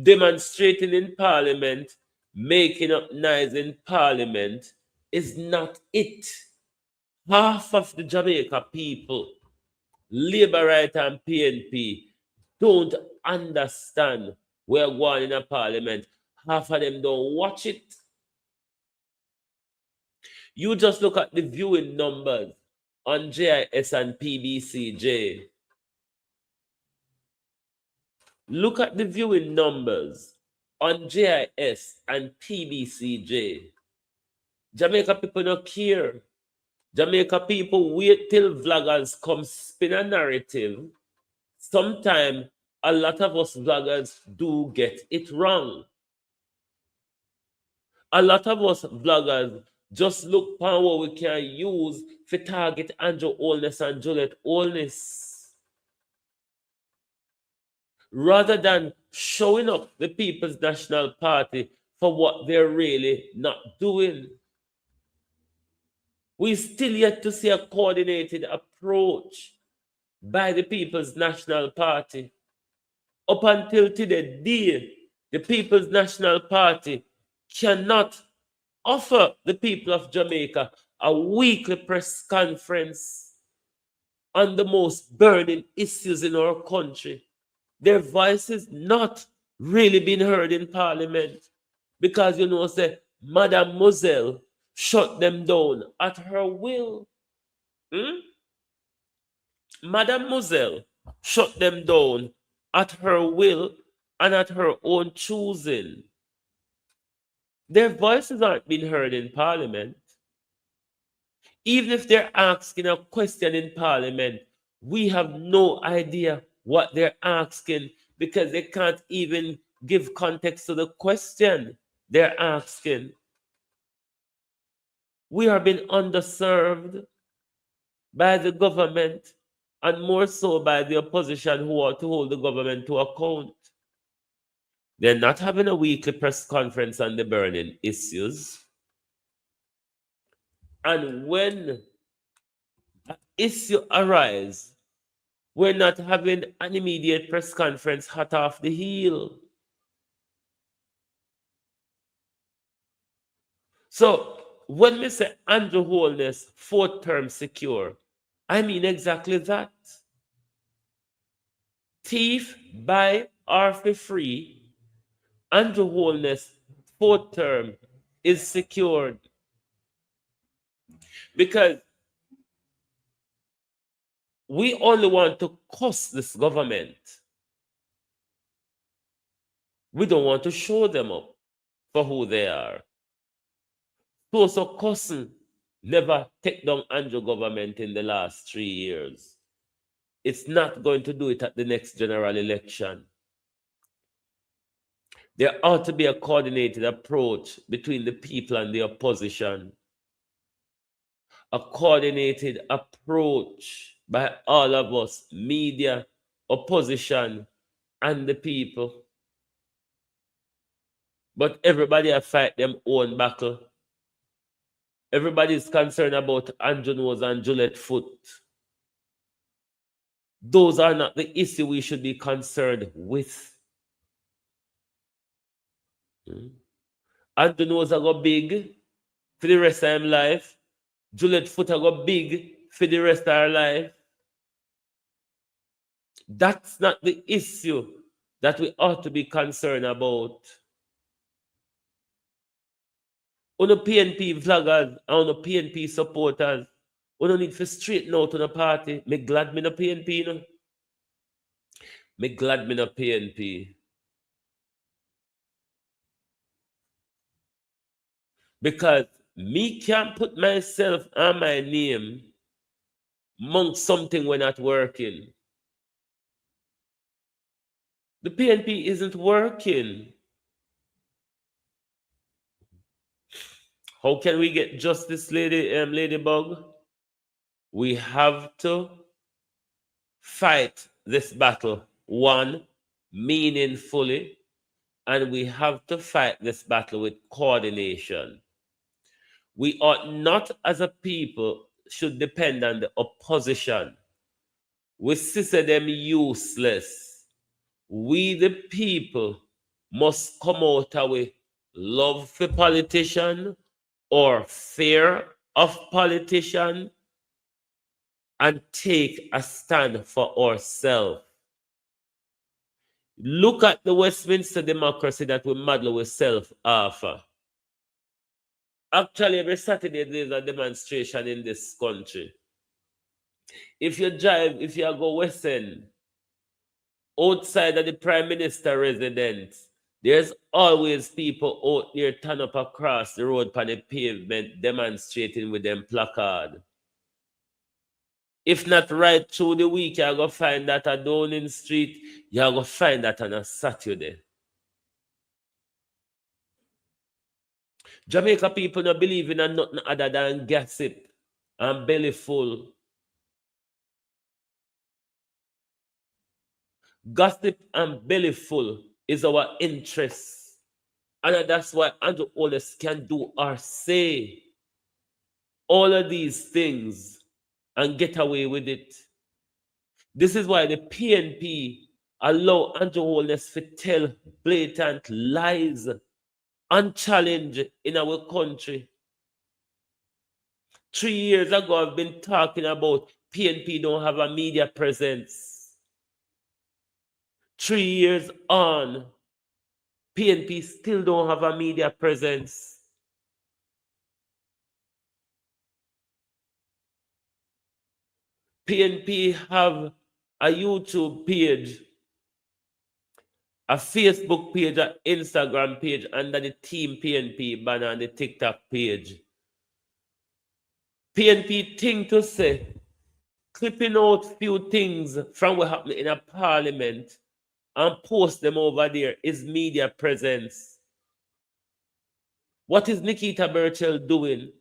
Demonstrating in Parliament, making up noise in Parliament is not it. Half of the Jamaica people, Labour Right and PNP, don't understand we're going in a Parliament. Half of them don't watch it. You just look at the viewing numbers on JIS and PBCJ. Look at the viewing numbers on JIS and PBCJ. Jamaica people don't care. Jamaica people wait till vloggers come spin a narrative sometimes a lot of us vloggers do get it wrong. A lot of us vloggers just look for what we can use for target Andrew Holness and Juliet Holness, rather than showing up the People's National Party for what they're really not doing. We still yet to see a coordinated approach by the People's National Party. Up until today, the People's National Party cannot offer the people of Jamaica a weekly press conference on the most burning issues in our country. Their voices not really been heard in Parliament because, you know, say, Madame Moselle shut them down at her will. Madame Moselle shut them down at her will and at her own choosing. Their voices aren't being heard in Parliament. Even if they're asking a question in Parliament, we have no idea what they're asking because they can't even give context to the question they're asking. We are being underserved by the government and more so by the opposition who want to hold the government to account. They're not having a weekly press conference on the burning issues. And when an issue arises, we're not having an immediate press conference hot off the heel. So when we say Andrew Holness, fourth term secure, I mean exactly that. Thief, buy, or for free, Andrew Holness, fourth term is secured. Because we only want to cost this government. We don't want to show them up for who they are. So cussing never take down Andrew government in the last 3 years. It's not going to do it at the next general election. There ought to be a coordinated approach between the people and the opposition. A coordinated approach by all of us, media, opposition, and the people. But everybody has fight them own battle. Everybody is concerned about Andrew Nose and Juliet Foot. Those are not the issue we should be concerned with. Andrew Nose are go big for the rest of his life. Juliet Foot are go big for the rest of her life. That's not the issue that we ought to be concerned about. On the PNP vloggers and on the PNP supporters, we don't need to straighten out on the party. Me glad me no PNP, no. Me glad me no PNP. Because me can't put myself and my name amongst something we're not working. The PNP isn't working. How can we get justice, Ladybug? We have to fight this battle, one, meaningfully, and we have to fight this battle with coordination. We ought not, as a people, should depend on the opposition. We see them useless. We, the people, must come out with love for politician or fear of politician and take a stand for ourselves. Look at the Westminster democracy that we madly with self-offer. Actually, every Saturday there's a demonstration in this country. If you go West End, outside of the Prime Minister residence, there's always people out there turn up across the road on the pavement demonstrating with them placard. If not right through the week, you're going to find that at Downing Street. You're going to find that on a Saturday. Jamaica people don't believe in nothing other than gossip and belly full. Gossip and belly full is our interest. And that's why Andrew Holness can do or say all of these things and get away with it. This is why the PNP allow Andrew Holness to tell blatant lies unchallenged in our country. 3 years ago, I've been talking about PNP don't have a media presence. 3 years on, PNP still don't have a media presence. PNP have a YouTube page, a Facebook page, an Instagram page under the Team PNP banner and the TikTok page. PNP thing to say, clipping out few things from what happened in a parliament and post them over there is media presence. What is Nikita Burchell doing?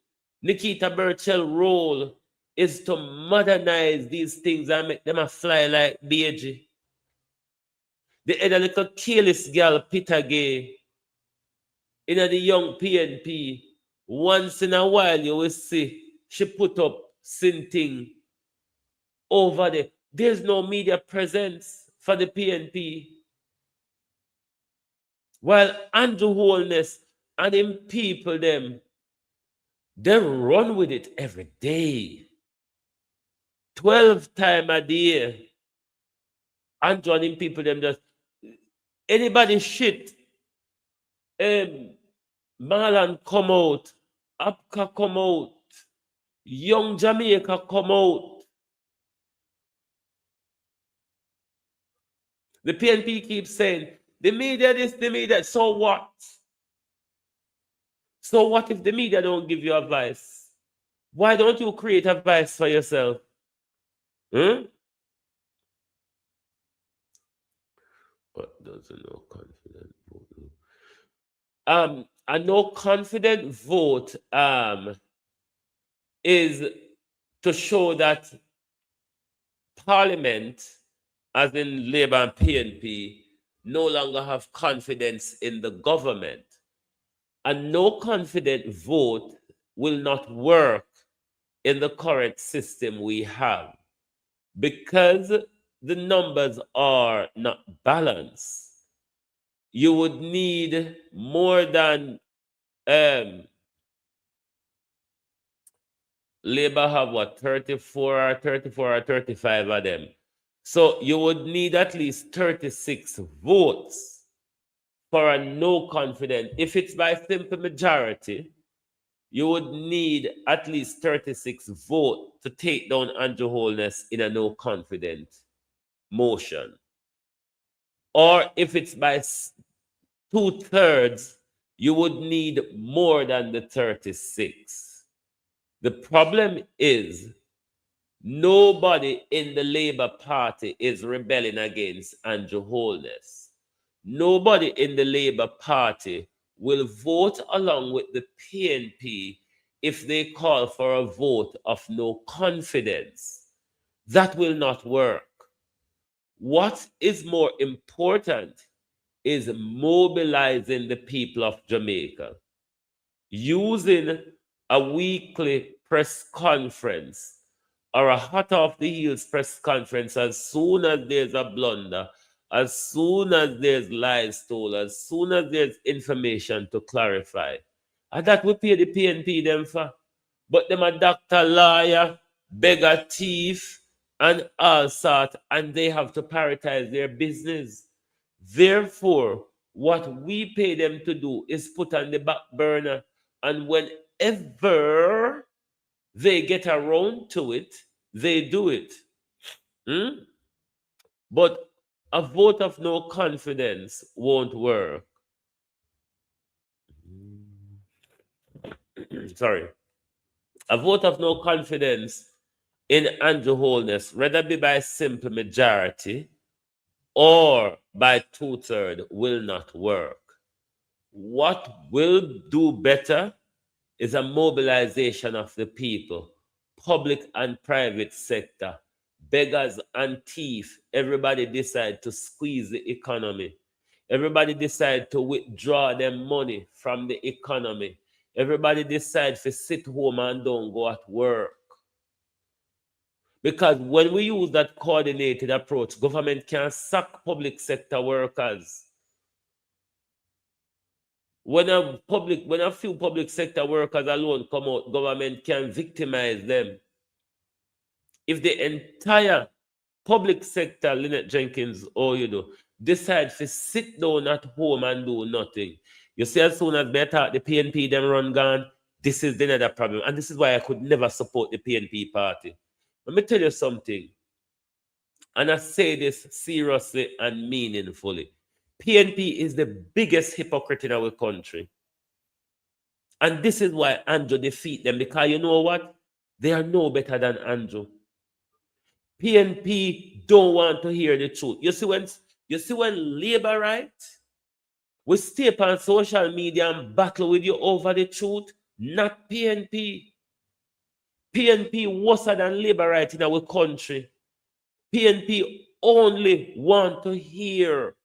Nikita Burchell's role is to modernize these things and make them a fly like BG. The other little careless girl, Peter Gay, in the young PNP, once in a while you will see she put up something over there. There's no media presence for the PNP. While Andrew Holness and them people, they run with it every day. 12 times a day. Andrew and them people, just anybody shit. Marlon come out, Apka come out, Young Jamaica come out. The PNP keeps saying, the media this, the media, so what? So what if the media don't give you advice? Why don't you create advice for yourself? What does a no confident vote? A no confident vote is to show that Parliament, as in Labour and PNP, no longer have confidence in the government. A no confident vote will not work in the current system we have because the numbers are not balanced. You would need more than Labour have what, 34 or 35 of them. So you would need at least 36 votes for a no confident. If it's by simple majority, you would need at least 36 votes to take down Andrew Holness in a no confident motion. Or if it's by 2/3, you would need more than the 36. The problem is nobody in the Labour Party is rebelling against Andrew Holness. Nobody in the Labour Party will vote along with the PNP if they call for a vote of no confidence. That will not work. What is more important is mobilizing the people of Jamaica, using a weekly press conference or a hot off the heels press conference as soon as there's a blunder, as soon as there's lies told, as soon as there's information to clarify. And that we pay the PNP them for. But them a doctor, lawyer, beggar, thief, and all sort, and they have to prioritize their business. Therefore, what we pay them to do is put on the back burner, and whenever they get around to it, they do it. But a vote of no confidence won't work. Sorry. A vote of no confidence in Andrew Holness, whether it be by simple majority or by 2/3, will not work. What will do better is a mobilization of the people, public and private sector, beggars and thieves. Everybody decide to squeeze the economy. Everybody decide to withdraw their money from the economy. Everybody decide to sit home and don't go at work. Because when we use that coordinated approach, government can sack public sector workers. When a few public sector workers alone come out, government can victimize them. If the entire public sector, Lynette Jenkins, decide to sit down at home and do nothing, you see, as soon as they attack the PNP, them run gone, this is another problem. And this is why I could never support the PNP party. Let me tell you something, and I say this seriously and meaningfully. PNP is the biggest hypocrite in our country. And this is why Andrew defeat them, because you know what? They are no better than Andrew. PNP don't want to hear the truth. You see when labor right, we stay up on social media and battle with you over the truth, not PNP. PNP worse than labor right in our country. PNP only want to hear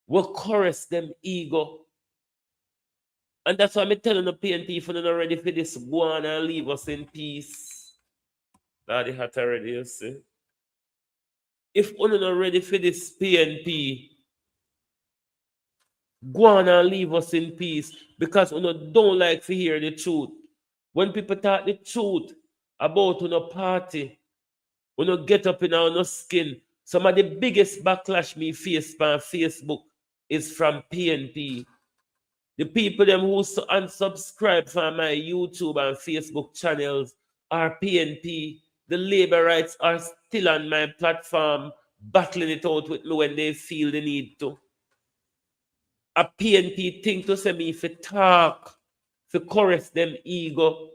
what caress them ego. And that's why I'm telling the PNP, if you're not ready for this, go on and leave us in peace. That's the hot already, you see. If you're not ready for this PNP, go on and leave us in peace, because we don't like to hear the truth. When people talk the truth about party, we get up in our skin. Some of the biggest backlash me face on Facebook is from PNP. The people them who unsubscribe from my YouTube and Facebook channels are PNP. The labor rights are still on my platform, battling it out with me when they feel the need to. A PNP think to say me if you talk, to caress them ego,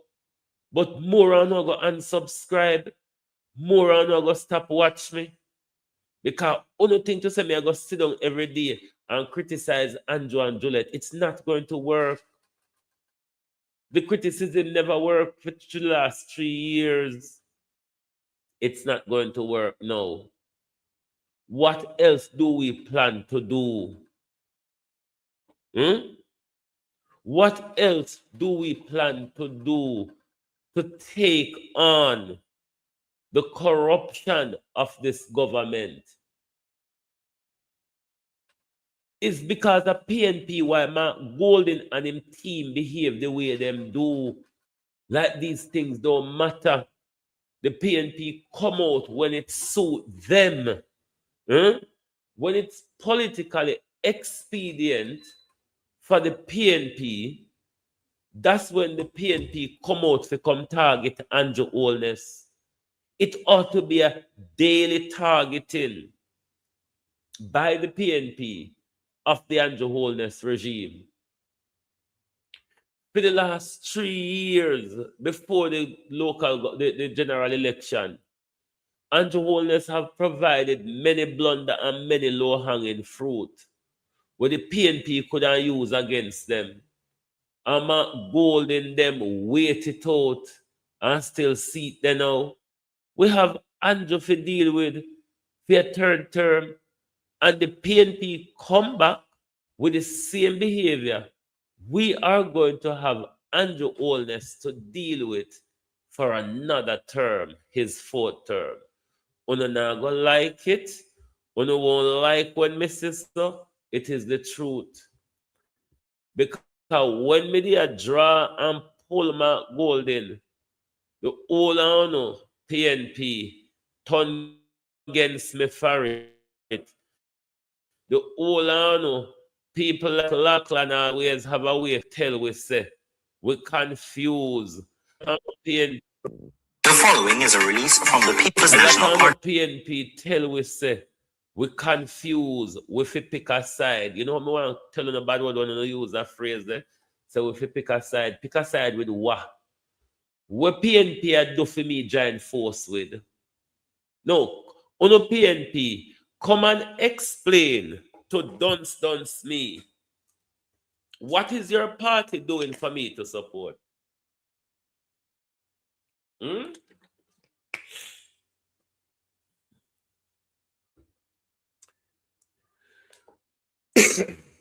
but more and more go unsubscribe, more and more go stop watch me. Because only thing to say me I go sit down every day and criticize Andrew and Juliet. It's not going to work. The criticism never worked for the last 3 years. It's not going to work now. What else do we plan to do? What else do we plan to do to take on the corruption of this government? It's because of PNP why Mark Golden and him team behave the way them do. Like these things don't matter. The PNP come out when it suits them. When it's politically expedient for the PNP, that's when the PNP come out to come target Andrew Holness. It ought to be a daily targeting by the PNP of the Andrew Holness regime. For the last 3 years before the general election, Andrew Holness have provided many blunder and many low-hanging fruit where the PNP could have used against them. And Mark Golden them wait it out and still seat there now. We have Andrew to deal with for a third term, and the PNP come back with the same behavior. We are going to have Andrew Holness to deal with for another term, his 4th term. Uno not gonna like it. Uno won't like when me say so. It is the truth. Because when me dey draw and pull Mark Golden, the whole of PNP turn against me for it. The whole people like Lachlan always have a way to tell we say we confuse PNP. The following is a release from the People's National Party. PNP tell we say we confuse, we fi pick a side. You know what I want to tell you a bad word when you use that phrase there? So we fi pick a side with what? What PNP had do for me join force with? No, on PNP, come and explain to Dunce me. What is your party doing for me to support? Hmm?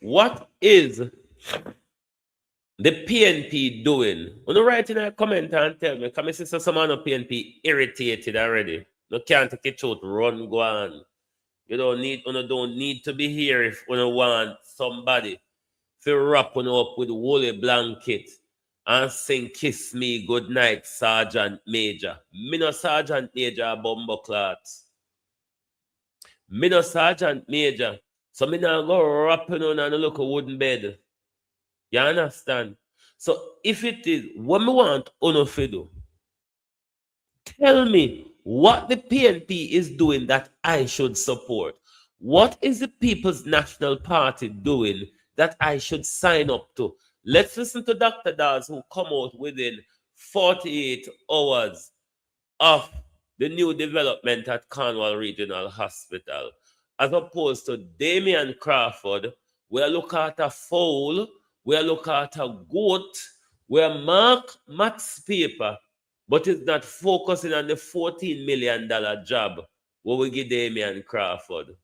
What is the PNP doing? You know, write in a comment and tell me, because my sister someone on PNP irritated already. You can't take it out, run, go on. You don't need to be here if you want somebody to wrap you up with woolly blanket and sing Kiss Me Goodnight, Sergeant Major. Me no Sergeant Major bumbo clots. Me no Sergeant Major. So me now go wrapping on and look a wooden bed. You understand? So if it is what me want uno to do, tell me what the PNP is doing that I should support. What is the People's National Party doing that I should sign up to? Let's listen to Dr. Dawes, who come out within 48 hours of the new development at Cornwall Regional Hospital, as opposed to Damian Crawford, where look at a fowl, where look at a goat, where Mark Matt's paper, but is not focusing on the $14 million job where we give Damian Crawford.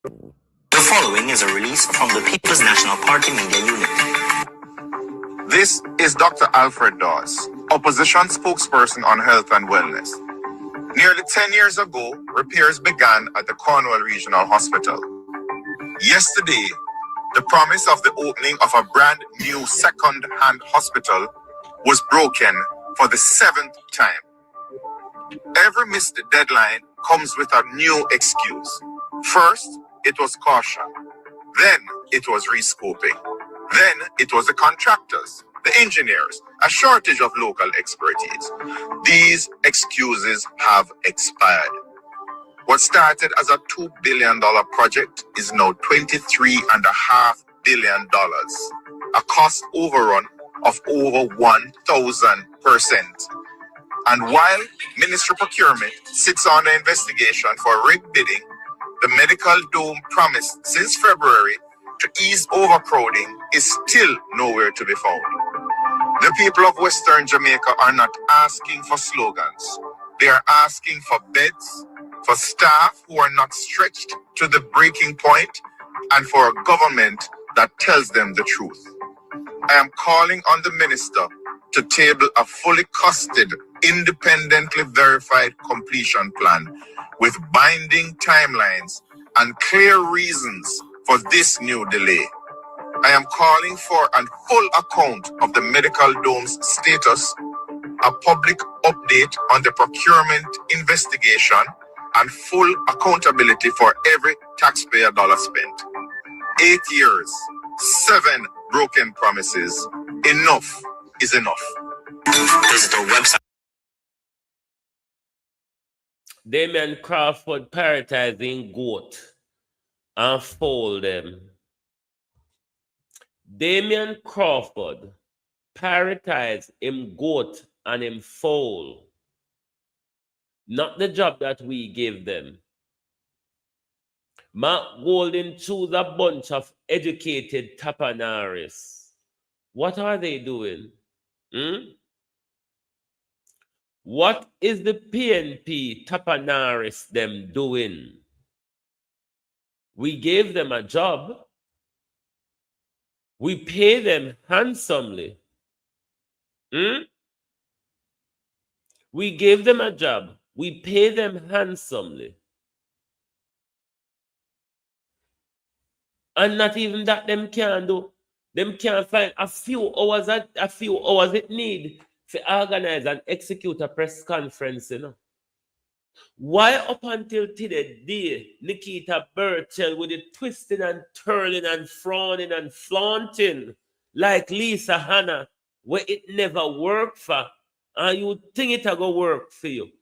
The following is a release from the People's National Party Media Unit. This is Dr. Alfred Dawes, opposition spokesperson on health and wellness. Nearly 10 years ago, repairs began at the Cornwall Regional Hospital. Yesterday, the promise of the opening of a brand new second-hand hospital was broken for the 7th time. Every missed deadline comes with a new excuse. First, it was caution. Then it was rescoping. Then it was the contractors, the engineers, a shortage of local expertise. These excuses have expired. What started as a $2 billion project is now $23.5 billion, a cost overrun of over 1,000%. And while Ministry Procurement sits on an investigation for rigged bidding, the medical dome promised since February to ease overcrowding is still nowhere to be found. The people of Western Jamaica are not asking for slogans. They are asking for beds, for staff who are not stretched to the breaking point, and for a government that tells them the truth. I am calling on the minister to table a fully costed, independently verified completion plan with binding timelines and clear reasons for this new delay. I am calling for a full account of the medical dome's status, a public update on the procurement investigation, and full accountability for every taxpayer dollar spent. 8 years, 7 broken promises. Enough is enough. Visit our website. Damian Crawford prioritizing goat and fold them. Damian Crawford prioritize him goat and him foal. Not the job that we gave them. Mark Golden choose a bunch of educated tapanaris. What are they doing? What is the PNP tapanaris them doing? We gave them a job. We pay them handsomely. We gave them a job. We pay them handsomely. And not even that them can do. Them can find a few hours it need to organize and execute a press conference, you know. Why up until today, Nikita Burchell with it twisting and twirling and frowning and flaunting like Lisa Hanna, where it never worked for, and you think it will go work for you?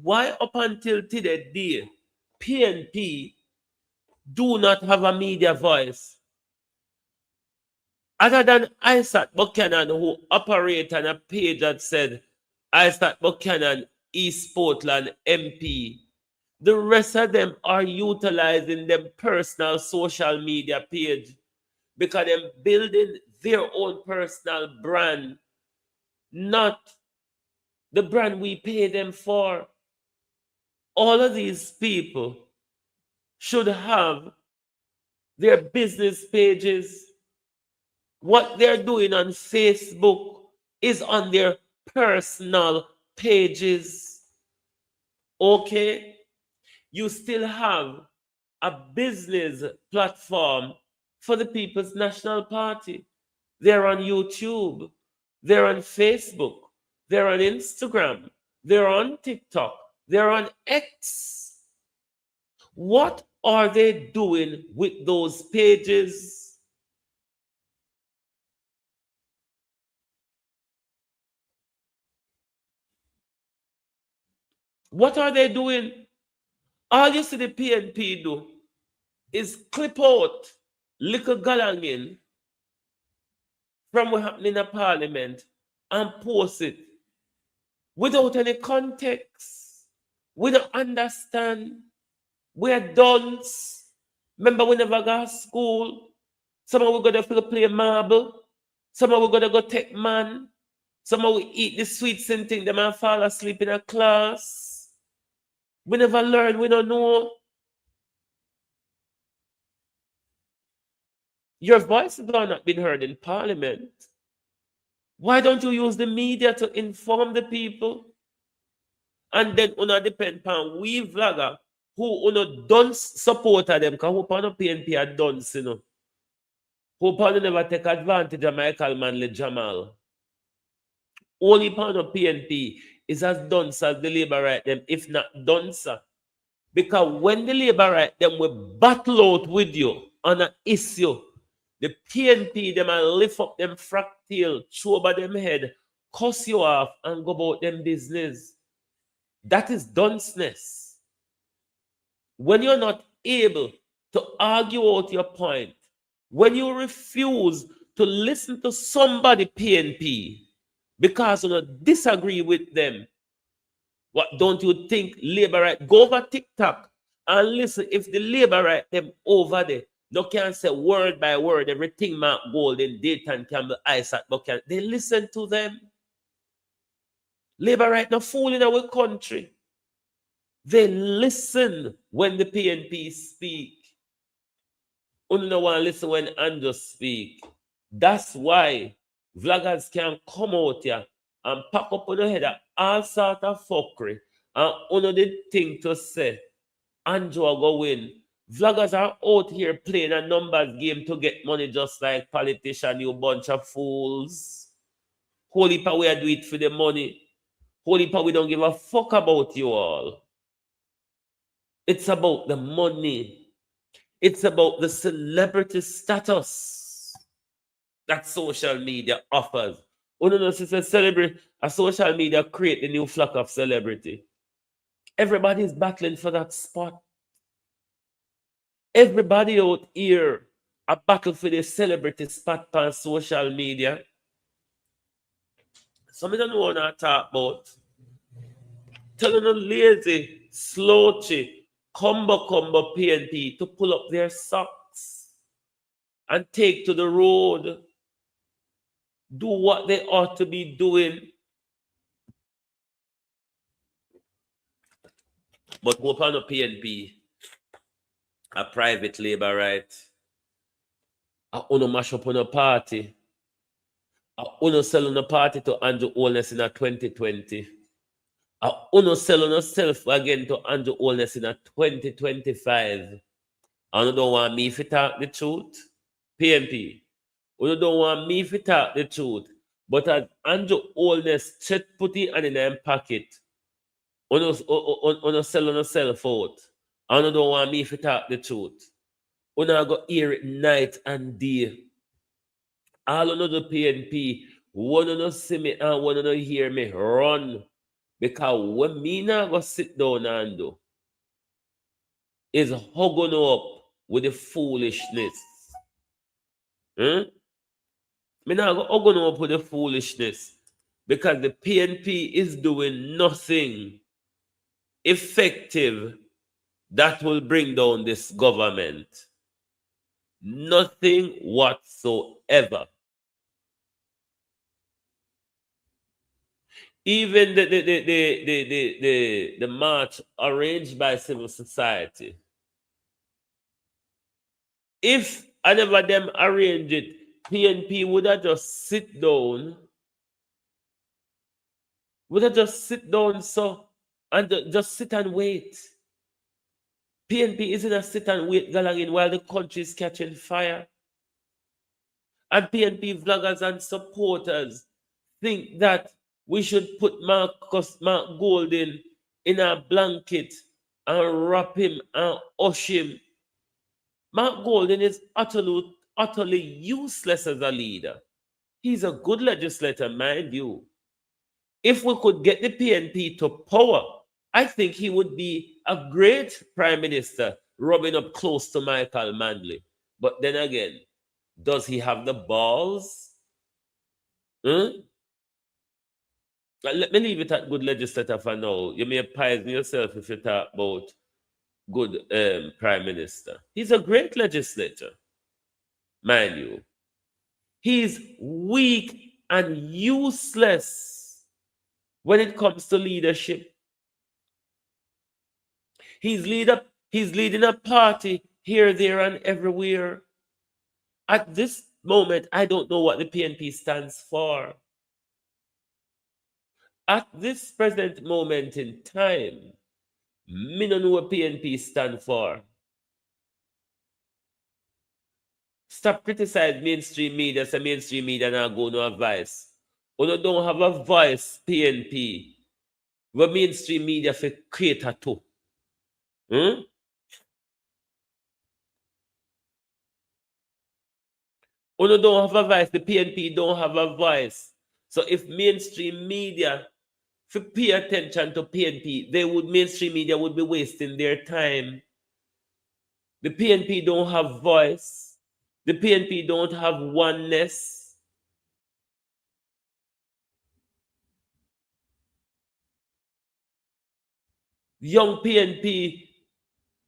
Why up until today, PNP do not have a media voice? Other than Isaac Buchanan, who operates on a page that said, Isaac Buchanan, East Portland MP. The rest of them are utilizing them personal social media page because they're building their own personal brand, not the brand we pay them for. All of these people should have their business pages. What they're doing on Facebook is on their personal pages. Okay? You still have a business platform for the People's National Party. They're on YouTube. They're on Facebook. They're on Instagram. They're on TikTok. They're on X. What are they doing with those pages? What are they doing? All you see the PNP do is clip out little galangin from what happened in the parliament and post it without any context. We don't understand. We're dunce. Remember, we never got to school. Somehow we're going to play marble. Somehow we're going to go take man. Somehow we eat the sweets and think them and fall asleep in a class. We never learn. We don't know. Your voices are not being heard in parliament. Why don't you use the media to inform the people? And then una depend on we vlogger who una don't support them because who pan PNP are done, you know. Who pan never take advantage of Michael Manley Jamal. Only pan PNP is as dunce as the Labour right them, if not duncer. Because when the Labour right them will battle out with you on an issue, the PNP them will lift up them fractal, throw over them head, cuss you off, and go about them business. That is dunceness. When you're not able to argue out your point, when you refuse to listen to somebody PNP because you don't disagree with them, what don't you think Labour right? Go over TikTok and listen. If the Labour right them over there, no can say word by word everything Mark Golden, Dayton Campbell, Isaac Buchanan. They listen to them. Labour right now fooling our country. They listen when the PNP speak. Only no one listen when Andrew speak. That's why vloggers can come out here and pack up on the head of all sort of fuckery and only the thing to say Andrew will go win. Vloggers are out here playing a numbers game to get money just like politicians, you bunch of fools. Holy power, we do it for the money. Holy power, we don't give a fuck about you all. It's about the money. It's about the celebrity status that social media offers. Oh no, it's a celebrity. A social media create the new flock of celebrity. Everybody's battling for that spot. Everybody out here a battle for the celebrity spot on social media. Some of them don't want to talk about. Telling them lazy, slouchy, combo PNP to pull up their socks and take to the road. Do what they ought to be doing. But go upon a PNP, a private labor right, a uno mash up on a party, a uno sell on a party to Andrew Holness in a 2020, a uno sell on yourself again to Andrew Holness in a 2025. And you don't want me to talk the truth, PNP. You don't want me to talk the truth. But as Andrew Holness check put it in them pocket, you sell on yourself out. And you don't want me to talk the truth. You go hear it night and day. All of the PNP, one of them see me and one of them hear me run. Because when me now go sit down and do is hugging up with the foolishness. Me now go hugging up with the foolishness. because the PNP is doing nothing effective that will bring down this government. Nothing whatsoever. Even the march arranged by civil society. If any of them arrange it, PNP would have just sit down. Would have just sit down so and just sit and wait. PNP isn't a sit and wait gathering while the country is catching fire. And PNP vloggers and supporters think that we should put Mark Golden in a blanket and wrap him and hush him. Mark Golden is utterly useless as a leader. He's a good legislator, mind you. If we could get the PNP to power, I think he would be a great prime minister, rubbing up close to Michael Manley. But then again, does he have the balls? Let me leave it at good legislator for now. You may poison yourself if you talk about good prime minister. He's a great legislator, mind you. He's weak and useless when it comes to leadership. He's leading a party here, there, and everywhere. At this moment, I don't know what the PNP stands for. At this present moment in time, me don't know what PNP stand for. Stop criticizing mainstream media, say mainstream media now go no advice. You don't have a voice, PNP. What mainstream media for cater to. You don't have a voice, the PNP don't have a voice. So if mainstream media if you pay attention to PNP, mainstream media would be wasting their time. The PNP don't have voice. The PNP don't have oneness. Young PNP,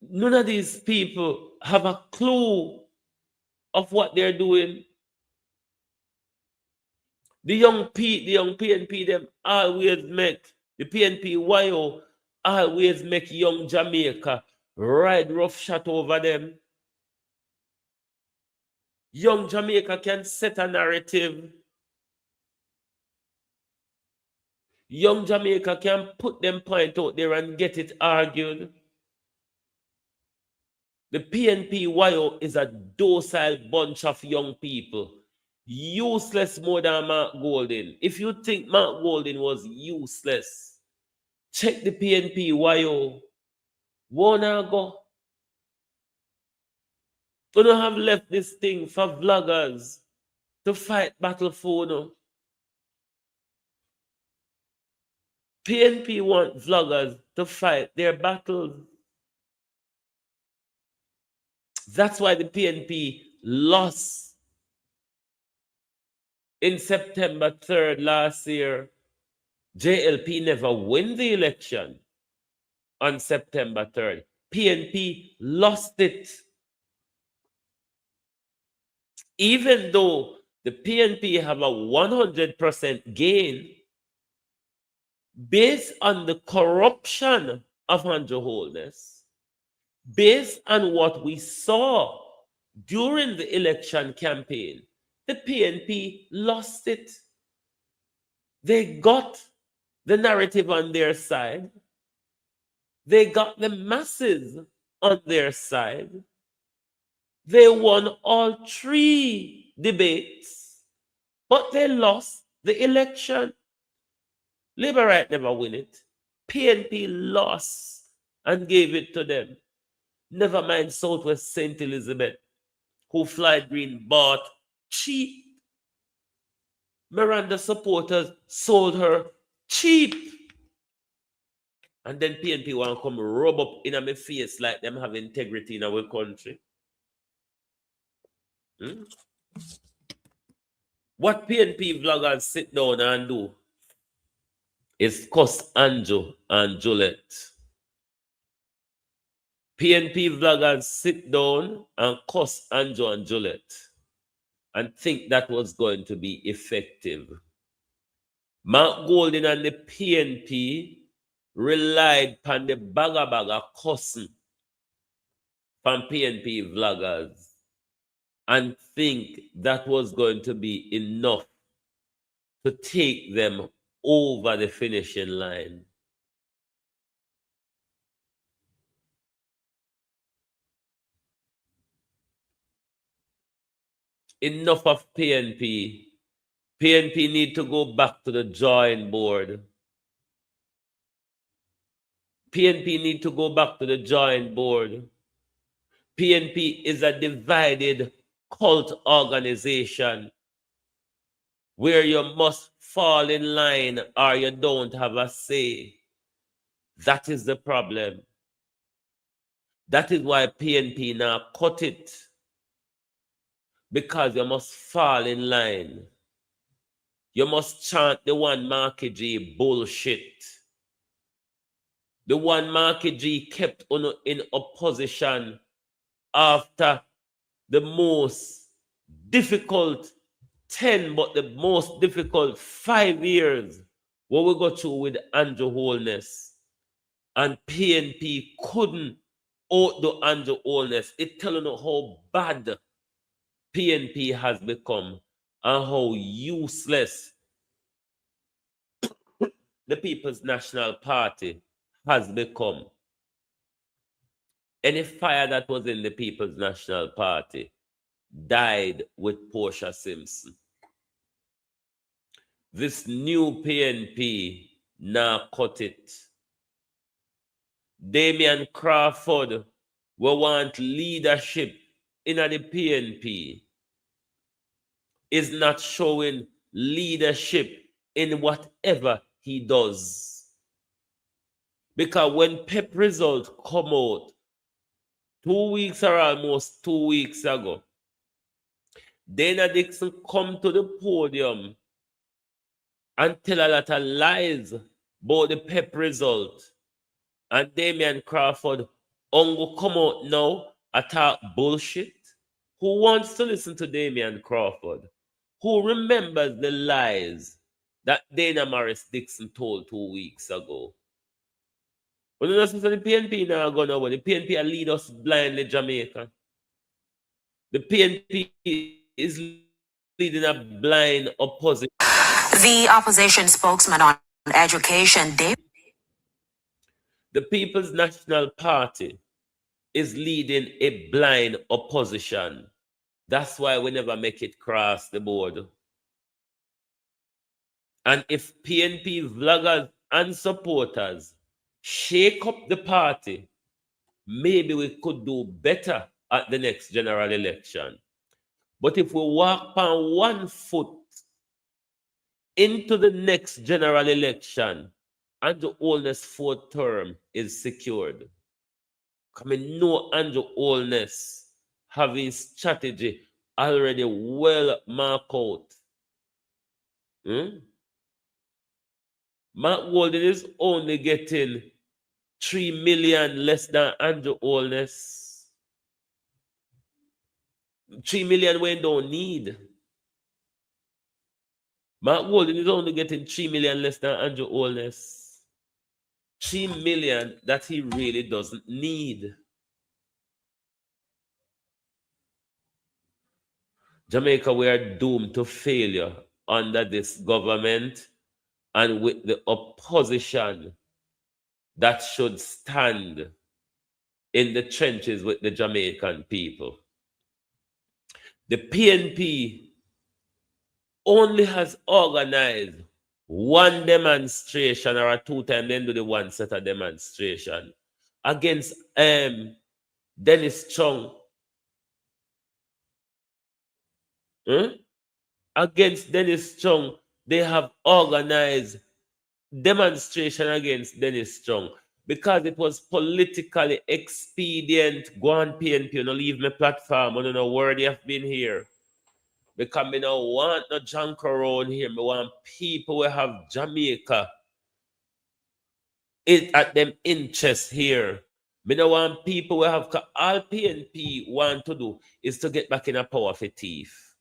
none of these people have a clue of what they're doing. The young PNP, them always make, the PNP YO always make young Jamaica ride rough shot over them. Young Jamaica can set a narrative. Young Jamaica can put them point out there and get it argued. The PNP YO is a docile bunch of young people. Useless more than Mark Golden. If you think Mark Golden was useless, check the PNP YO. Wanna go? We don't have left this thing for vloggers to fight battle for. No. PNP want vloggers to fight their battles. That's why the PNP lost in September 3rd last year. JLP never win the election on September 3rd. PNP lost it. Even though the PNP have a 100% gain based on the corruption of Andrew Holness, based on what we saw during the election campaign, the PNP lost it. They got the narrative on their side. They got the masses on their side. They won all 3 debates, but they lost the election. Labour Right never win it. PNP lost and gave it to them. Never mind Southwest St. Elizabeth, who Floyd Green bought cheap. Miranda supporters sold her cheap. And then PNP want to come rub up in my face like them have integrity in our country. What PNP vloggers sit down and do? is cuss Andrew and Juliet. PNP vloggers sit down and cuss Andrew and Juliet and think that was going to be effective. Mark Golding and the PNP relied on the bagger cussing from PNP vloggers and think that was going to be enough to take them over the finishing line. Enough of PNP. PNP need to go back to the drawing board. PNP need to go back to the drawing board. PNP is a divided cult organization where you must fall in line or you don't have a say. That is the problem. That is why PNP now cut it. Because you must fall in line. You must chant the one Marky G bullshit. The one Marky G kept on in opposition after the most difficult 10, but the most difficult 5 years what we go through with Andrew Holness. And PNP couldn't outdo Andrew Holness. It telling you how bad PNP has become and how useless the People's National Party has become. Any fire that was in the People's National Party died with Portia Simpson. This new PNP now cut it. Damian Crawford will want leadership in the PNP. Is not showing leadership in whatever he does. Because when PEP results come out 2 weeks or almost 2 weeks ago, Dana Dixon come to the podium and tell a lot of lies about the PEP result. And Damian Crawford ongo come out now and talk bullshit. Who wants to listen to Damian Crawford? Who remembers the lies that Dana Morris Dixon told 2 weeks ago? When you listen to the PNP now going over, the PNP lead us blindly Jamaica. The PNP is leading a blind opposition. The opposition spokesman on education, The People's National Party is leading a blind opposition. That's why we never make it cross the board. And if PNP vloggers and supporters shake up the party, maybe we could do better at the next general election. But if we walk on 1 foot into the next general election, Andrew Holness' 4th term is secured. I know Andrew Holness have his strategy already well marked out. Mark Golding is only getting 3 million less than Andrew Holness. 3 million we don't need. Mark Golding is only getting 3 million less than Andrew Holness. 3 million that he really doesn't need. Jamaica, we are doomed to failure under this government and with the opposition that should stand in the trenches with the Jamaican people. The PNP only has organized one demonstration or 2 times, then do the one set of demonstration against Dennis Chung. Against Dennis Chung, they have organized demonstration against Dennis Chung because it was politically expedient. Go on PNP, you don't leave my platform, I don't know where they have been here. Because I don't want no junk around here. I want people who have Jamaica it at them interest here. Me no want people who have all PNP want to do is to get back in a power for thief.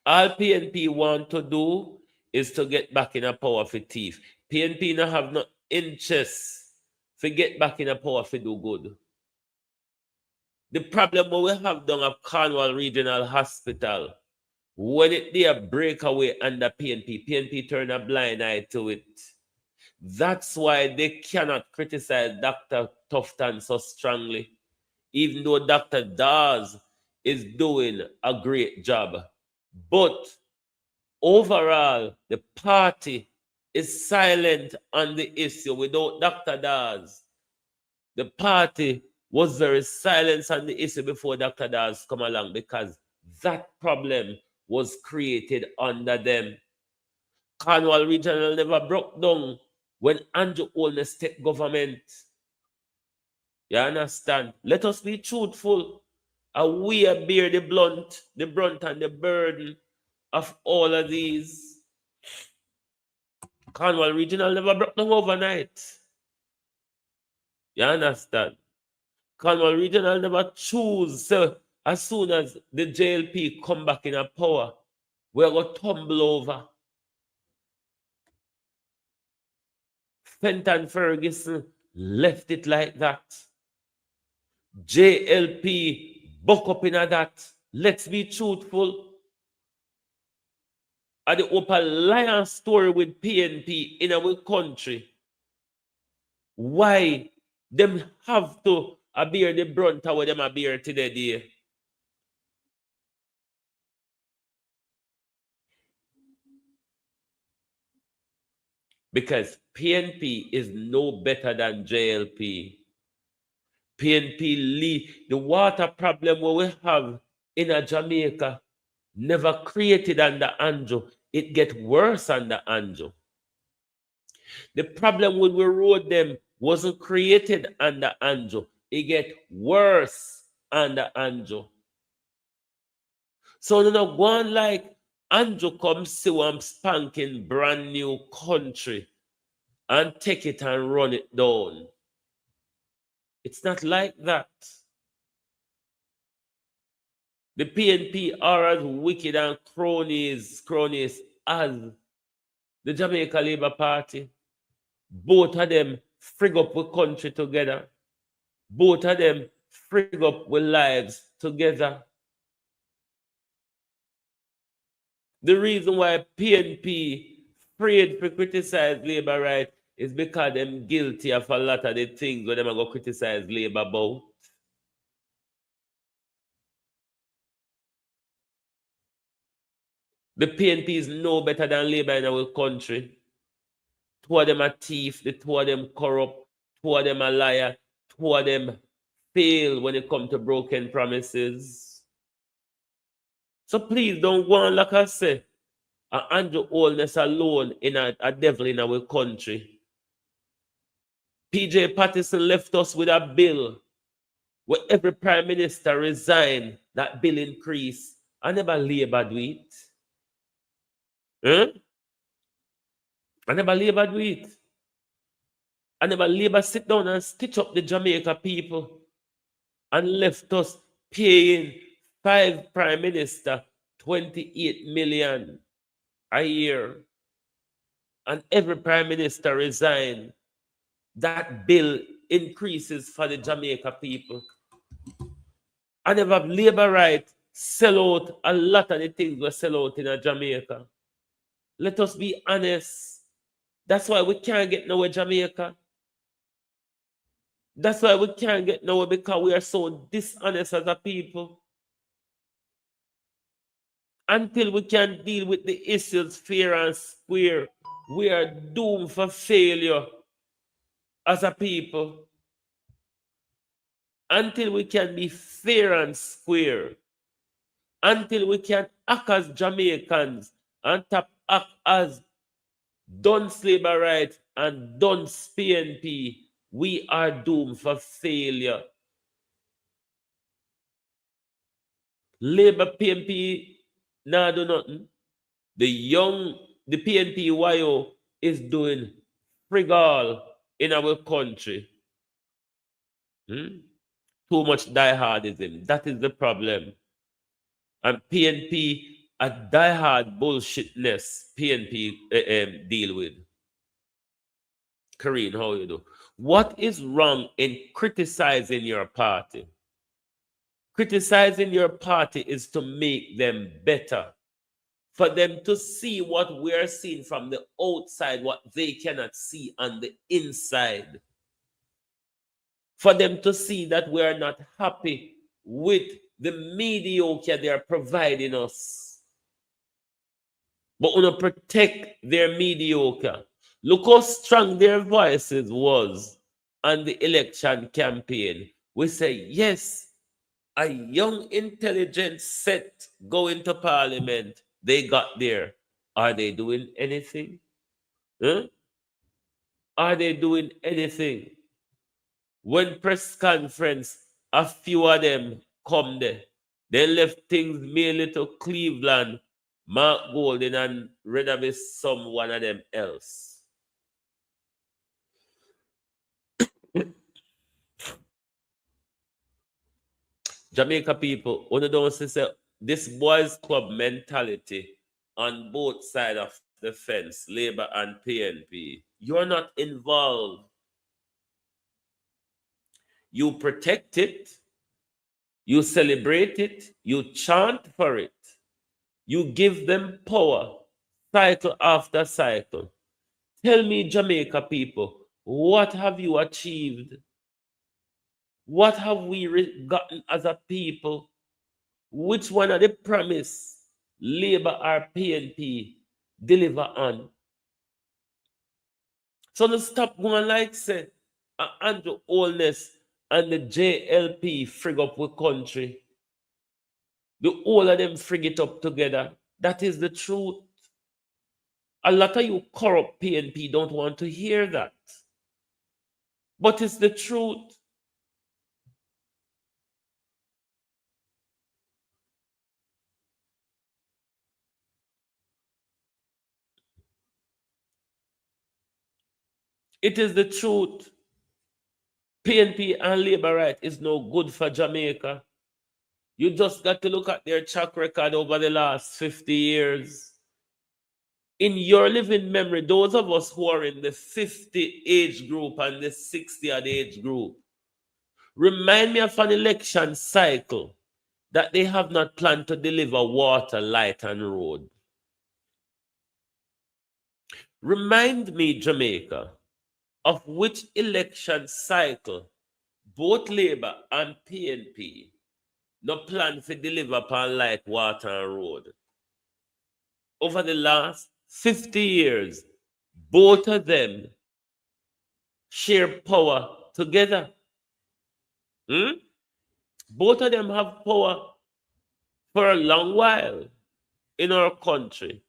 All PNP want to do is to get back in a power for thief. PNP no have no interest to get back in a power for do good. The problem we have down at Cornwall Regional Hospital, when it they break away under PNP, PNP turn a blind eye to it. That's why they cannot criticize Dr. Tufton so strongly, even though Dr. Dawes is doing a great job. But overall, the party is silent on the issue. Without Dr. Dawes, the party was very silent on the issue before Dr. Dawes come along, because that problem was created under them. Cornwall Regional never broke down when Andrew Holness take government. You understand? Let us be truthful. And we bear the brunt and the burden of all of these. Cornwall Regional never broke down overnight. You understand? Cornwall Regional never choose. So as soon as the JLP come back in a power, we're going to tumble over. Fenton Ferguson left it like that. JLP buck up in that. Let's be truthful. At the open lion story with PNP in our country, why them have to bear the brunt of what them bear today? Because PNP is no better than JLP. PNP, the water problem we have in Jamaica never created under Andrew. It gets worse under Andrew. The problem with the road them wasn't created under Andrew. It gets worse under Andrew. So you know, one like Andrew comes to a spanking brand new country and take it and run it down. It's not like that. The PNP are as wicked and cronies as the Jamaica Labour Party. Both of them frig up with country together. Both of them frig up with lives together. The reason why PNP afraid to criticize Labour right is because them guilty of a lot of the things where them are going to criticize Labour about. The PNP is no better than Labour in our country. Two of them are thief, the two of them corrupt, two of them are liar, two of them fail when it comes to broken promises. So please don't go on like I say, Andrew Holness alone in a devil in our country. PJ Patterson left us with a bill where every prime minister resigned, that bill increase. I never Labour do it. I never Labour do it. I never Labour sit down and stitch up the Jamaica people and left us paying 5 prime minister 28 million a year. And every prime minister resign. That bill increases for the Jamaica people. I never have Labour right sell out a lot of the things we sell out in Jamaica. Let us be honest. That's why we can't get nowhere, Jamaica. That's why we can't get nowhere, because we are so dishonest as a people. Until we can deal with the issues fair and square, we are doomed for failure as a people. Until we can be fair and square, until we can act as Jamaicans and act as done Labour right and done PNP, we are doomed for failure. Labour PNP now do nothing. The PNP YO is doing frigol in our country. Too much diehardism. That is the problem. And PNP, a diehard bullshitness, PNP deal with. Karine, how you do? What is wrong in criticizing your party? Criticizing your party is to make them better. For them to see what we're seeing from the outside, what they cannot see on the inside. For them to see that we're not happy with the mediocre they're providing us. But we want to protect their mediocre. Look how strong their voices was on the election campaign. We say, yes, a young, intelligent set going to parliament. They got there. Are they doing anything? Huh? Are they doing anything? When press conference, a few of them come there. They left things mainly to Cleveland, Mark Golden, and rather be someone of them else. Jamaica people, when you don't say this boys club mentality on both sides of the fence, Labour and PNP, you're not involved. You protect it, you celebrate it, you chant for it, you give them power, cycle after cycle. Tell me, Jamaica people, what have you achieved? What have we gotten as a people? Which one of the promise Labour or PNP deliver on? So to stop going like say Andrew HOLNESS and the JLP frig up with country. The all of them frig it up together. That is the truth. A lot of you corrupt PNP don't want to hear that. But it's the truth. It is the truth. PNP and Labour right is no good for Jamaica. You just got to look at their track record over the last 50 years. In your living memory, those of us who are in the 50 age group and the 60 age group, remind me of an election cycle that they have not planned to deliver water, light, and road. Remind me, Jamaica, of which election cycle both Labour and PNP no plan to deliver upon light, water, and road. Over the last 50 years, both of them share power together. Both of them have power for a long while in our country.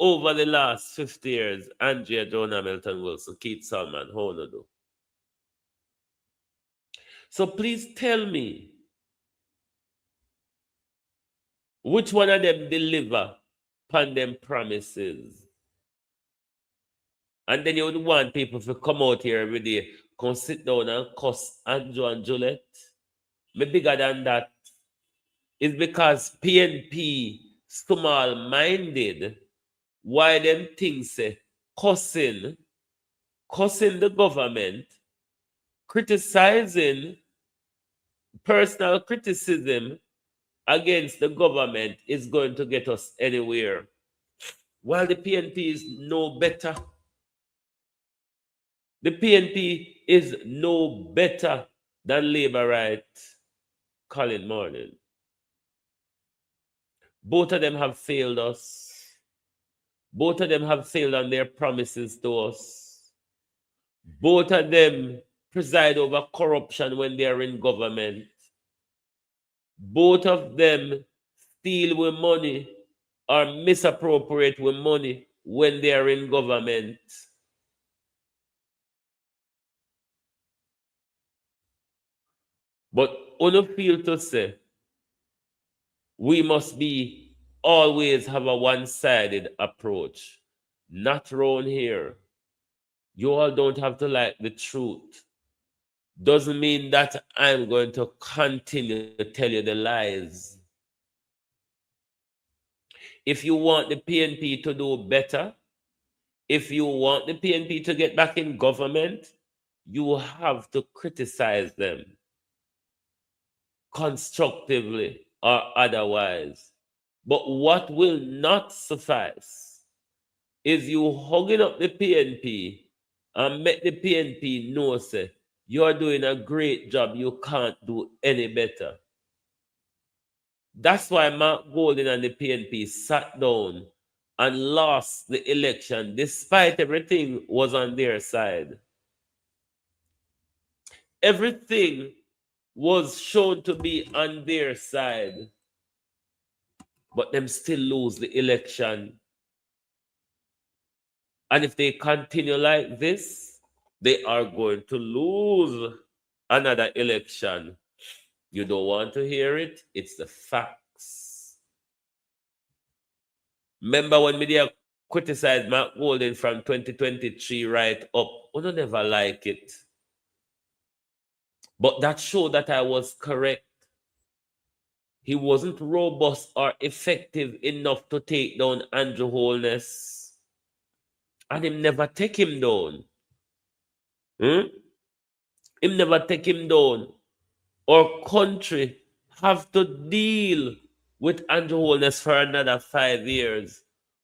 Over the last 50 years, Andrea, Jonah, Milton Wilson, Keith Salman, Honodo. So please tell me, which one of them deliver upon them promises? And then you would want people to come out here every day, come sit down and cuss Andrew and Juliet. Me bigger than that. It's because PNP small-minded. Why them things say cussing the government, criticizing, personal criticism against the government is going to get us anywhere. While the PNP is no better. The PNP is no better than Labour right. Colin Morning. Both of them have failed us. Both of them have failed on their promises to us. Both of them preside over corruption when they are in government. Both of them steal with money or misappropriate with money when they are in government. But I feel to say, we must be always have a one-sided approach. Not round here. You all don't have to like the truth. Doesn't mean that I'm going to continue to tell you the lies. If you want the PNP to do better, if you want the PNP to get back in government, you have to criticize them constructively or otherwise. But what will not suffice is you hugging up the PNP and make the PNP know, say, you're doing a great job, you can't do any better. That's why Mark Golden and the PNP sat down and lost the election, despite everything was on their side. Everything was shown to be on their side, but them still lose the election. And if they continue like this, they are going to lose another election. You don't want to hear it? It's the facts. Remember when media criticized Mark Golden from 2023 right up? I don't never like it. But that showed that I was correct. He wasn't robust or effective enough to take down Andrew Holness. And him never take him down. Him never take him down. Our country have to deal with Andrew Holness for another 5 years,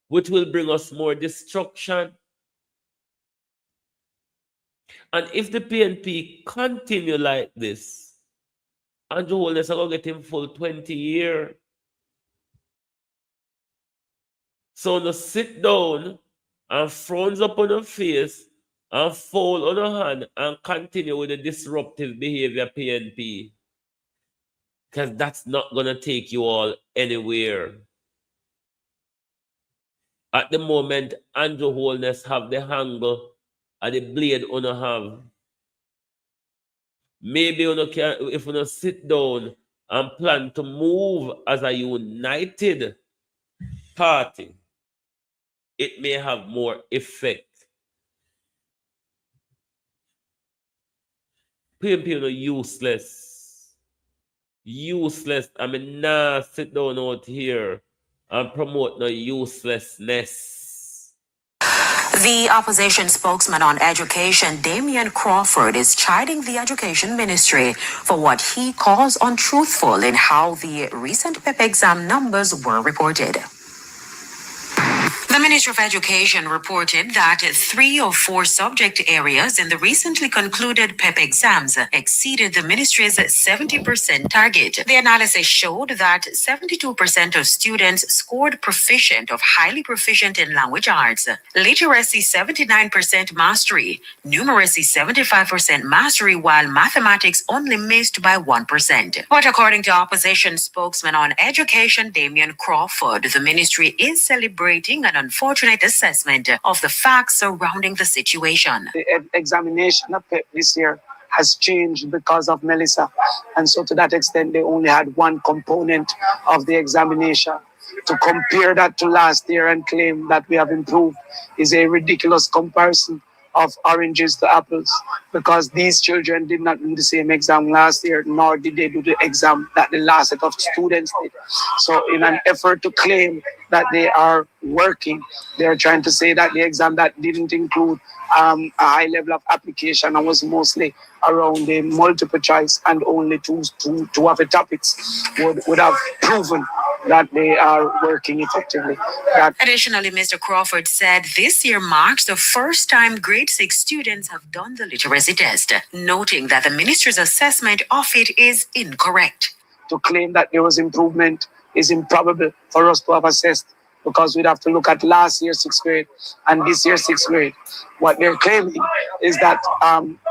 which will bring us more destruction. And if the PNP continue like this, Andrew Holness are going to get him full 20 years. So now sit down and frowns up on your face and fold on your hand and continue with the disruptive behavior, PNP. Because that's not going to take you all anywhere. At the moment, Andrew Holness have the angle and the blade on have. Maybe if you sit down and plan to move as a united party, it may have more effect. PNP are useless. Useless. I mean, nah, sit down out here and promote no uselessness. The opposition spokesman on education, Damian Crawford, is chiding the education ministry for what he calls untruthful in how the recent PEP exam numbers were reported. The Ministry of Education reported that 3 or 4 subject areas in the recently concluded PEP exams exceeded the ministry's 70% target. The analysis showed that 72% of students scored proficient or highly proficient in language arts, literacy 79% mastery, numeracy 75% mastery, while mathematics only missed by 1%. But according to opposition spokesman on education, Damian Crawford, the ministry is celebrating an unfortunate assessment of the facts surrounding the situation. The examination of PEP this year has changed because of Melissa. And so to that extent, they only had one component of the examination. To compare that to last year and claim that we have improved is a ridiculous comparison of oranges to apples, because these children did not do the same exam last year, nor did they do the exam that the last set of students did. So in an effort to claim that they are working, they're trying to say that the exam that didn't include a high level of application and was mostly around the multiple choice and only two of the topics would have proven that they are working effectively. Additionally, Mr. Crawford said this year marks the first time grade 6 students have done the literacy test, noting that the ministry's assessment of it is incorrect. To claim that there was improvement is improbable for us to have assessed, because we'd have to look at last year's 6th grade and this year's 6th grade. What they're claiming is that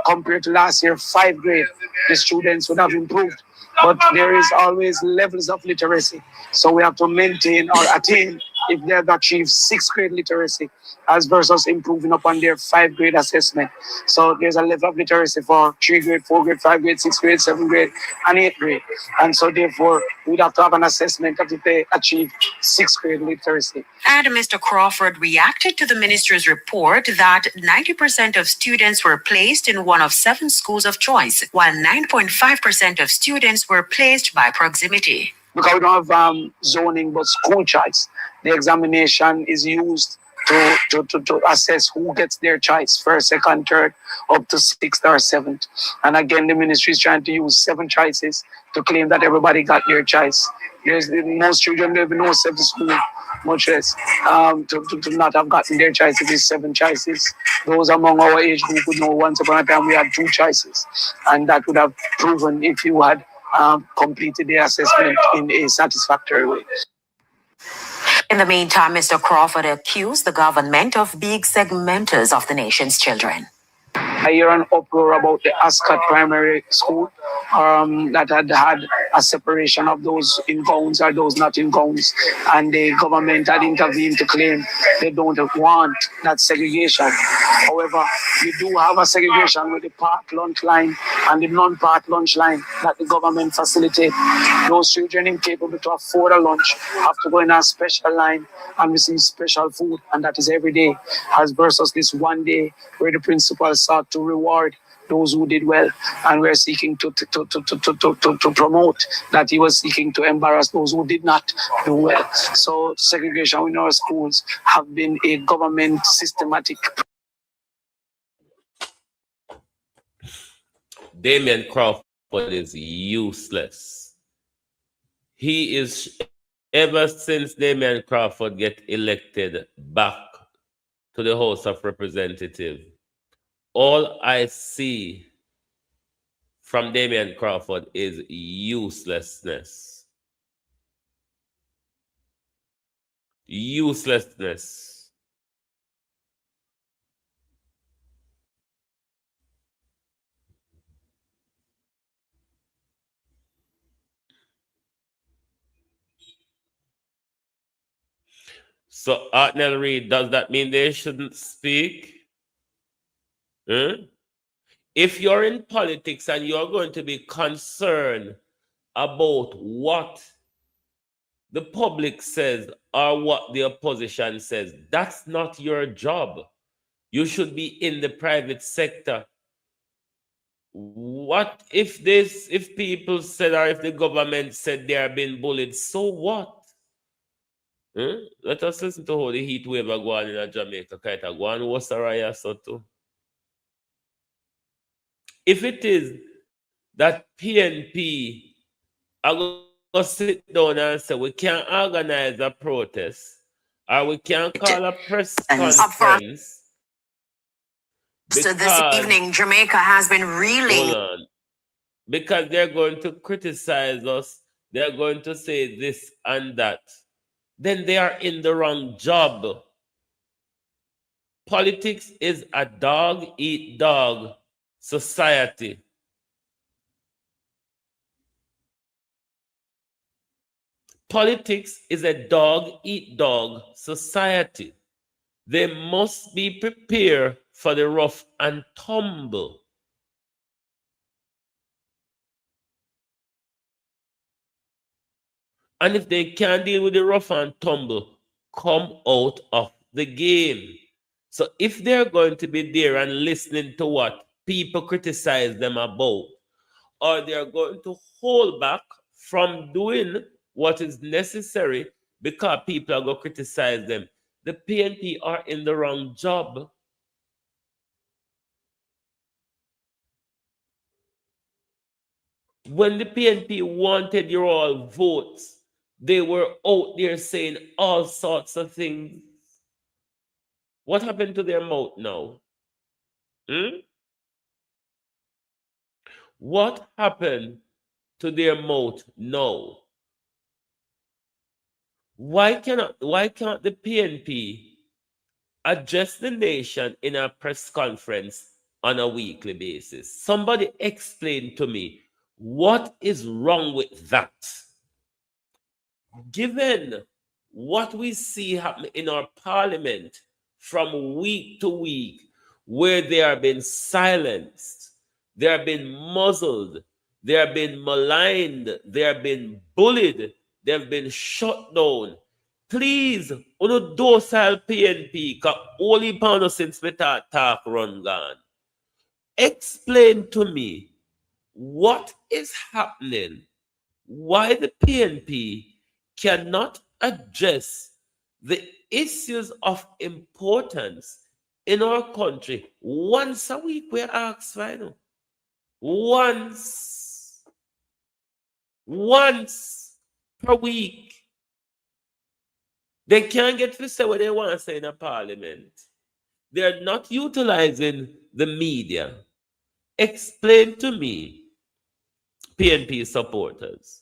compared to last year 5th grade, the students would have improved. But there is always levels of literacy. So we have to maintain or attain if they have achieved 6th grade literacy as versus improving upon their 5th grade assessment. So there's a level of literacy for 3th grade, 4th grade, 5th grade, 6th grade, 7th grade, and 8th grade. And so therefore, we'd have to have an assessment of if they achieve 6th grade literacy. And Mr. Crawford reacted to the minister's report that 90% of students were placed in one of 7 schools of choice, while 9.5% of students were placed by proximity. Because we don't have zoning but school choice, the examination is used to assess who gets their choice, first, second, third, up to 6th or 7th. And again, the ministry is trying to use 7 choices to claim that everybody got their choice. Most children don't even know 7th school, much less to not have gotten their choice if it's 7 choices. Those among our age group would know once upon a time we had 2 choices. And that would have proven if you had completed the assessment in a satisfactory way. In the meantime, Mr. Crawford accused the government of being segmenters of the nation's children. I hear an uproar about the Ascot Primary School that had a separation of those in gowns or those not in gowns. And the government had intervened to claim they don't want that segregation. However, we do have a segregation with the part lunch line and the non-part lunch line that the government facilitates. Those children incapable to afford a lunch have to go in a special line and receive special food, and that is every day, as versus this one day where the principal sought to reward those who did well, and we're seeking to promote that he was seeking to embarrass those who did not do well. So segregation in our schools have been a government systematic. Damien Crawford is useless. He is, ever since Damien Crawford get elected back to the House of Representatives, all I see from Damien Crawford is uselessness. Uselessness. So, Artnell Reed, does that mean they shouldn't speak? If you're in politics and you're going to be concerned about what the public says or what the opposition says, that's not your job. You should be in the private sector. What if people said, or if the government said they are being bullied, so what? Let us listen to how the heat wave are going in Jamaica. Go on, what's a so too? If it is that PNP are going to sit down and say we can't organize a protest or we can't call a press conference. So this evening, Jamaica has been really... Hold on. Because they're going to criticize us, they're going to say this and that. Then they are in the wrong job. Politics is a dog-eat-dog society. Politics is a dog-eat-dog society. They must be prepared for the rough and tumble. And if they can't deal with the rough and tumble, come out of the game. So if they're going to be there and listening to what people criticize them about, or they're going to hold back from doing what is necessary because people are going to criticize them, the PNP are in the wrong job. When the PNP wanted your all votes, they were out there saying all sorts of things. What happened to their mouth now? What happened to their mouth now? Why can't the PNP address the nation in a press conference on a weekly basis? Somebody explain to me what is wrong with that. Given what we see happening in our parliament from week to week, where they are being silenced, they are being muzzled, they are being maligned, they are being bullied, they have been shut down. Please, uno docile PNP, ka only pound since we talk run gone. Explain to me what is happening, why the PNP cannot address the issues of importance in our country once a week. We're asked, final. Once per week. They can't get to say what they want to say in a parliament. They're not utilizing the media. Explain to me, PNP supporters,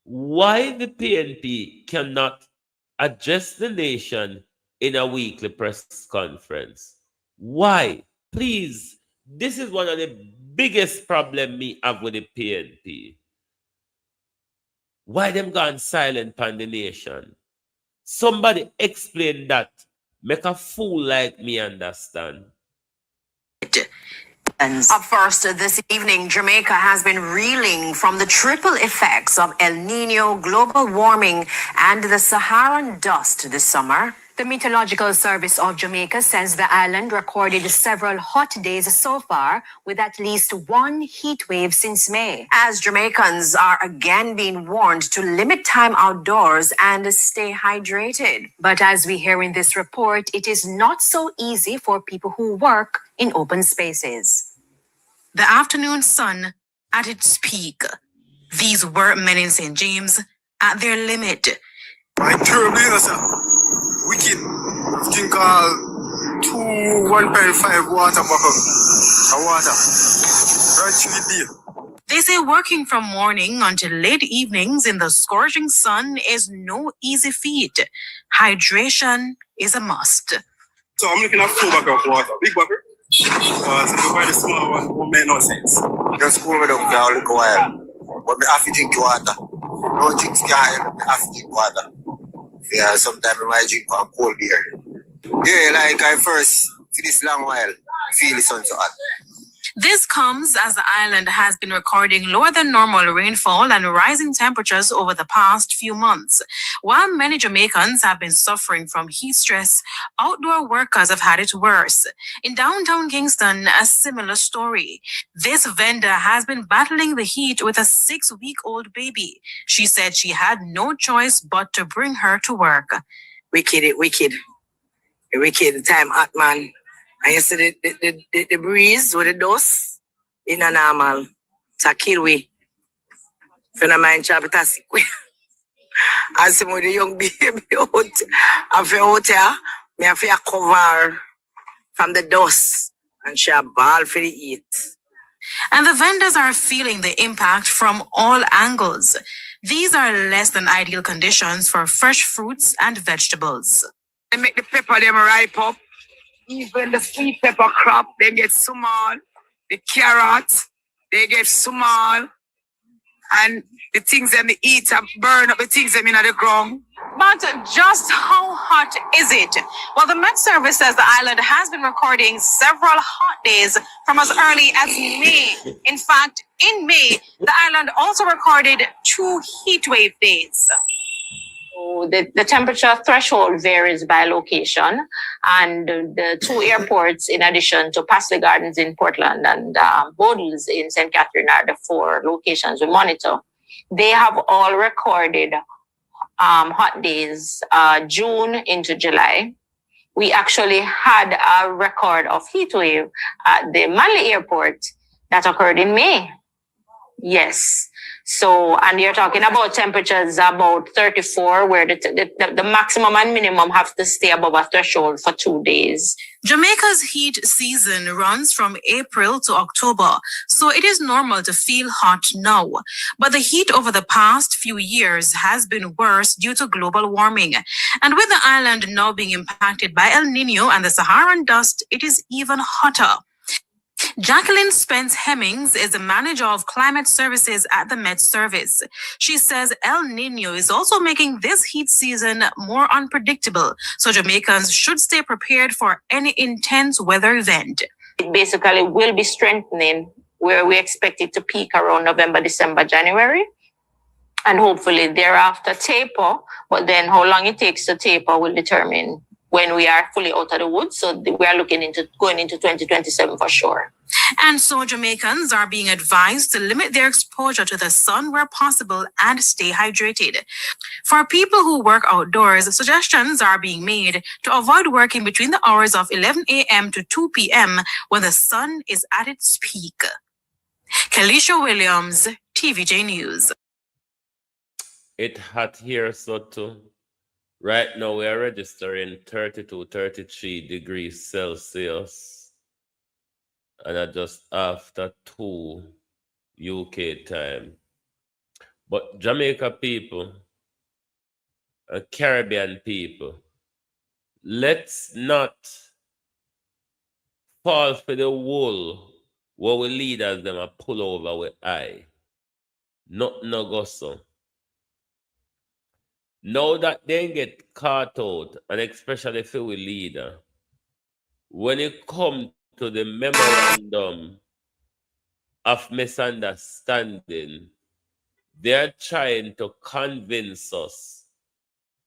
why the PNP cannot address the nation in a weekly press conference. Why? Please, this is one of the biggest problems me have with the PNP. Why them gone silent on the nation? Somebody explain that. Make a fool like me understand. Up first this evening, Jamaica has been reeling from the triple effects of El Nino, global warming, and the Saharan dust this summer. The Meteorological Service of Jamaica says the island recorded several hot days so far, with at least one heat wave since May. As Jamaicans are again being warned to limit time outdoors and stay hydrated. But as we hear in this report, it is not so easy for people who work in open spaces. The afternoon sun at its peak. These workmen in St. James at their limit. I'm terribly innocent. Wicked. Think all 1.5 water bottle of water. Right through the day. They say working from morning until late evenings in the scorching sun is no easy feat. Hydration is a must. So I'm looking at 2 buckets of water. Big bucket. So we buy the small one, won't make no sense. Just cool it up for a little while. But I have to drink water. No drinks can I have to drink water. Yeah, sometimes I might drink one cold beer. Yeah, like I first, for this long while, feel the sun so hot. This comes as the island has been recording lower than normal rainfall and rising temperatures over the past few months. While many Jamaicans have been suffering from heat stress, outdoor workers have had it worse. In downtown Kingston, a similar story. This vendor has been battling the heat with a 6-week-old baby. She said she had no choice but to bring her to work. Wicked. The time hot, man. And you see the breeze with the dust, it's not normal. It's a kill we. If you don't mind, it's a sick way. I see with the young baby out, I feel out here, I feel cover from the dust, and she a ball for the heat. And the vendors are feeling the impact from all angles. These are less than ideal conditions for fresh fruits and vegetables. They make the pepper them ripe up. Even the sweet pepper crop, they get small. The carrots, they get small. And the things them they eat burn up the things them in the ground. But just how hot is it? Well, the Met Service says the island has been recording several hot days from as early as May. In fact, in May, the island also recorded 2 heat wave days. The temperature threshold varies by location, and the 2 airports, in addition to Paisley Gardens in Portland and Bodles in St. Catherine, are the 4 locations we monitor. They have all recorded hot days June into July. We actually had a record of heat wave at the Manly Airport that occurred in May. Yes. So, and you're talking about temperatures about 34, where the maximum and minimum have to stay above a threshold for 2 days. Jamaica's heat season runs from April to October, so it is normal to feel hot now. But the heat over the past few years has been worse due to global warming. And with the island now being impacted by El Nino and the Saharan dust, it is even hotter. Jacqueline Spence Hemmings is the manager of climate services at the Met Service. She says El Nino is also making this heat season more unpredictable, so Jamaicans should stay prepared for any intense weather event. It basically will be strengthening where we expect it to peak around November, December, January, and hopefully thereafter taper. But then how long it takes to taper will determine when we are fully out of the woods. So we are looking into going into 2027 for sure. And so Jamaicans are being advised to limit their exposure to the sun where possible and stay hydrated. For people who work outdoors, suggestions are being made to avoid working between the hours of 11 a.m. to 2 p.m. when the sun is at its peak. Kalisha Williams, TVJ News. It hot here, so too. Right now, we are registering 32, 33 degrees Celsius. And just after 2 UK time. But Jamaica people and Caribbean people, let's not fall for the wool where we leaders them a pull over with eye. Not no go so. Now that they get caught out, and especially for we leader, when it comes to the memorandum of misunderstanding, they're trying to convince us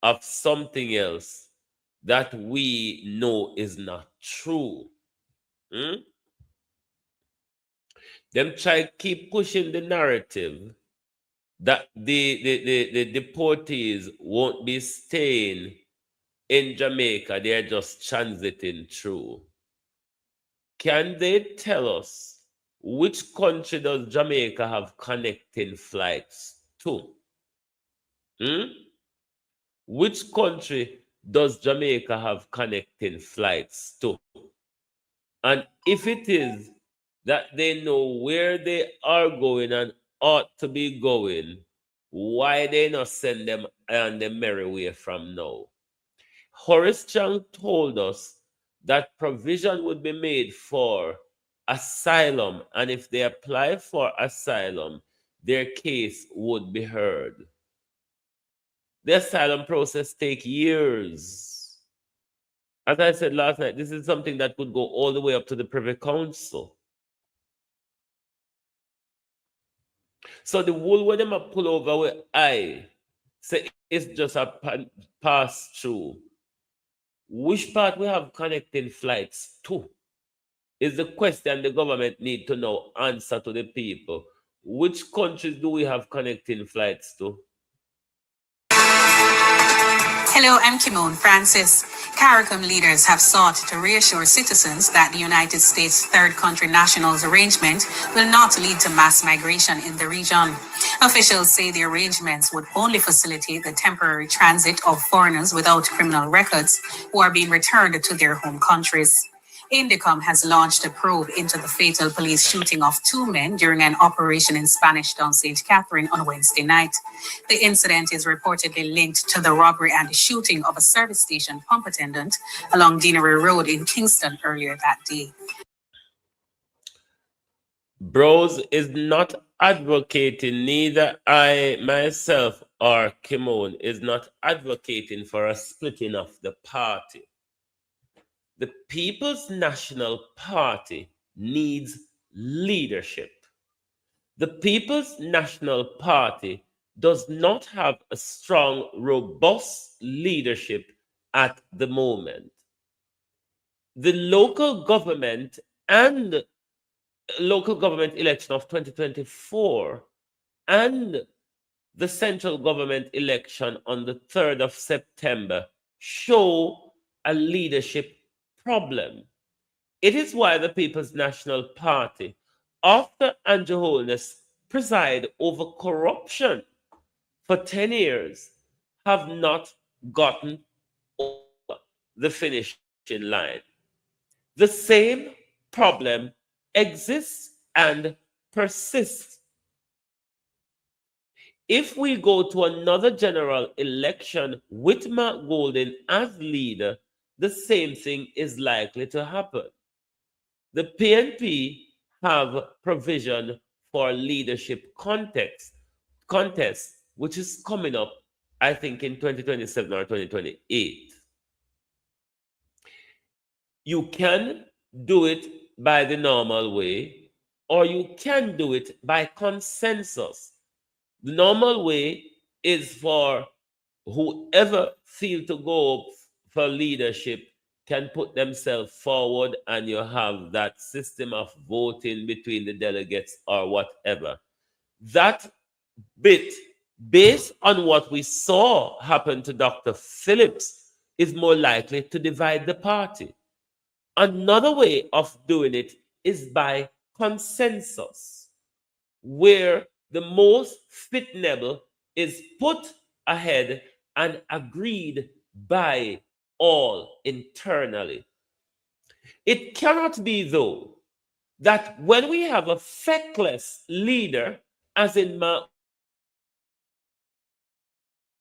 of something else that we know is not true. Them try to keep pushing the narrative that the deportees won't be staying in Jamaica, they're just transiting through. Can they tell us which country does Jamaica have connecting flights to? Which country does Jamaica have connecting flights to? And if it is that they know where they are going and ought to be going, why they not send them on the merry way from now? Horace Chang told us that provision would be made for asylum, and if they apply for asylum, their case would be heard. The asylum process takes years. As I said last night, this is something that could go all the way up to the Privy Council. So the wool where them a pull over with eye, say it's just a pass through. Which part we have connecting flights to is the question the government need to know answer to the people. Which countries do we have connecting flights to? Hello, I'm Kimon Francis. CARICOM leaders have sought to reassure citizens that the United States Third Country Nationals arrangement will not lead to mass migration in the region. Officials say the arrangements would only facilitate the temporary transit of foreigners without criminal records who are being returned to their home countries. Indicom has launched a probe into the fatal police shooting of 2 men during an operation in Spanish Town, St. Catherine on Wednesday night. The incident is reportedly linked to the robbery and shooting of a service station pump attendant along Deanery Road in Kingston earlier that day. Bros is not advocating, neither I myself or Kimon is not advocating for a splitting of the party. The People's National Party needs leadership. The People's National Party does not have a strong, robust leadership at the moment. The local government and local government election of 2024 and the central government election on the 3rd of September show a leadership problem. It is why the People's National Party, after Andrew Holness preside over corruption for 10 years, have not gotten over the finishing line. The same problem exists and persists. If we go to another general election with Mark Golden as leader, the same thing is likely to happen. The PNP have provision for leadership contest, which is coming up, I think, in 2027 or 2028. You can do it by the normal way, or you can do it by consensus. The normal way is for whoever feel to go for leadership can put themselves forward, and you have that system of voting between the delegates or whatever. That bit, based on what we saw happen to Dr. Phillips, is more likely to divide the party. Another way of doing it is by consensus, where the most fitnable is put ahead and agreed by all internally. It cannot be, though, that when we have a feckless leader, as in Mark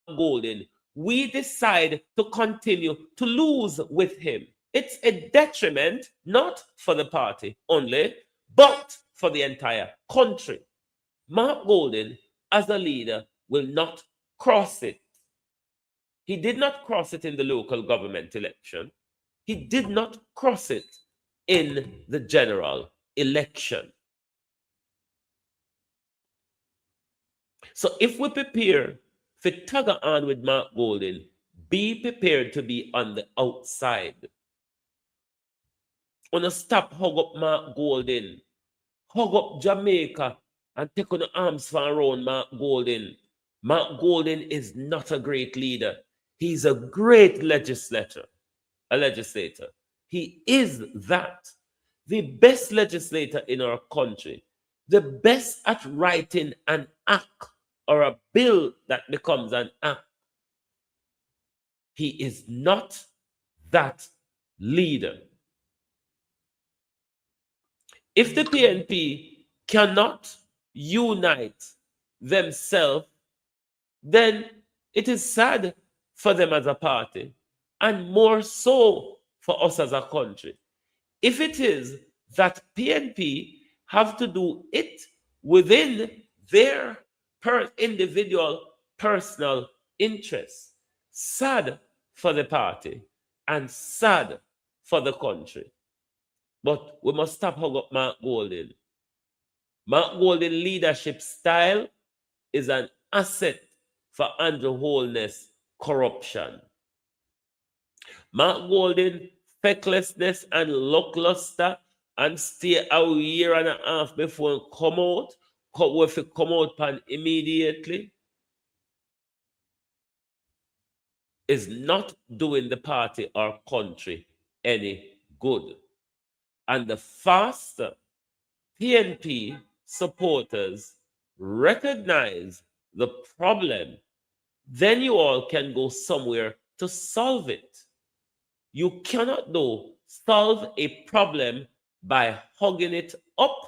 Golden, we decide to continue to lose with him. It's a detriment, not for the party only, but for the entire country. Mark Golden, as a leader, will not cross it. He did not cross it in the local government election. He did not cross it in the general election. So if we prepare for tug on with Mark Golden, be prepared to be on the outside. Wanna stop hug up Mark Golden, hug up Jamaica, and take on the arms for around Mark Golden. Mark Golden is not a great leader. He's a great legislator. He is that. The best legislator in our country. The best at writing an act or a bill that becomes an act. He is not that leader. If the PNP cannot unite themselves, then it is sad for them as a party, and more so for us as a country. If it is that PNP have to do it within their individual personal interests, sad for the party and sad for the country. But we must stop hug up Mark Golden. Mark Golden leadership style is an asset for Andrew Holness corruption. Mark Golden fecklessness and lackluster and stay a year and a half before come out, if it come out pan immediately, is not doing the party or country any good. And the faster PNP supporters recognize the problem, then you all can go somewhere to solve it. You cannot, though, solve a problem by hugging it up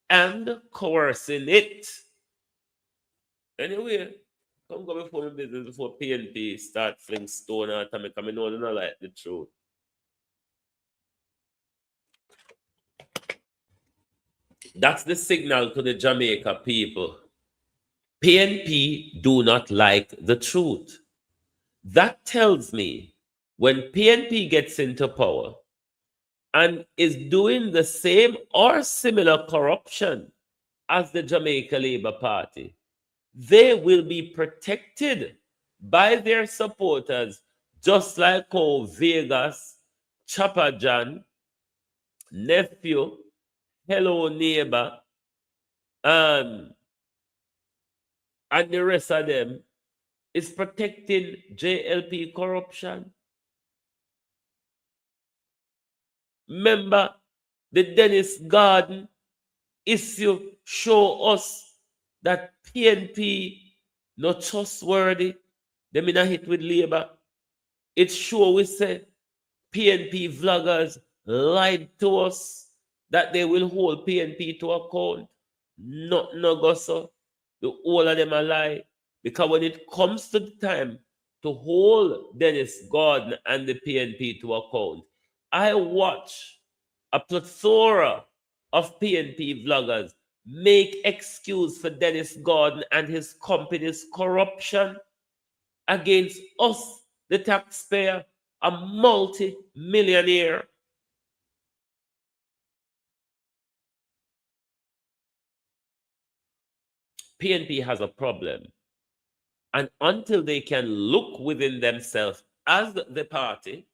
and coercing it. Anyway, come go before my business before PNP start fling stone at me, because I know they don't like the truth. That's the signal to the Jamaica people. PNP do not like the truth. That tells me when PNP gets into power and is doing the same or similar corruption as the Jamaica Labour Party, they will be protected by their supporters, just like how Vegas, Chopper John, Nephew, Hello Neighbor, and the rest of them is protecting JLP corruption. Remember, the Dennis Garden issue show us that PNP not trustworthy. Them in a hit with Labour. It show we say PNP vloggers lied to us that they will hold PNP to account. Not no go so. The whole of them a lie. Because when it comes to the time to hold Dennis Gordon and the PNP to account, I watch a plethora of PNP vloggers make excuse for Dennis Gordon and his company's corruption against us, the taxpayer, a multi-millionaire. PNP has a problem. And until they can look within themselves as the party,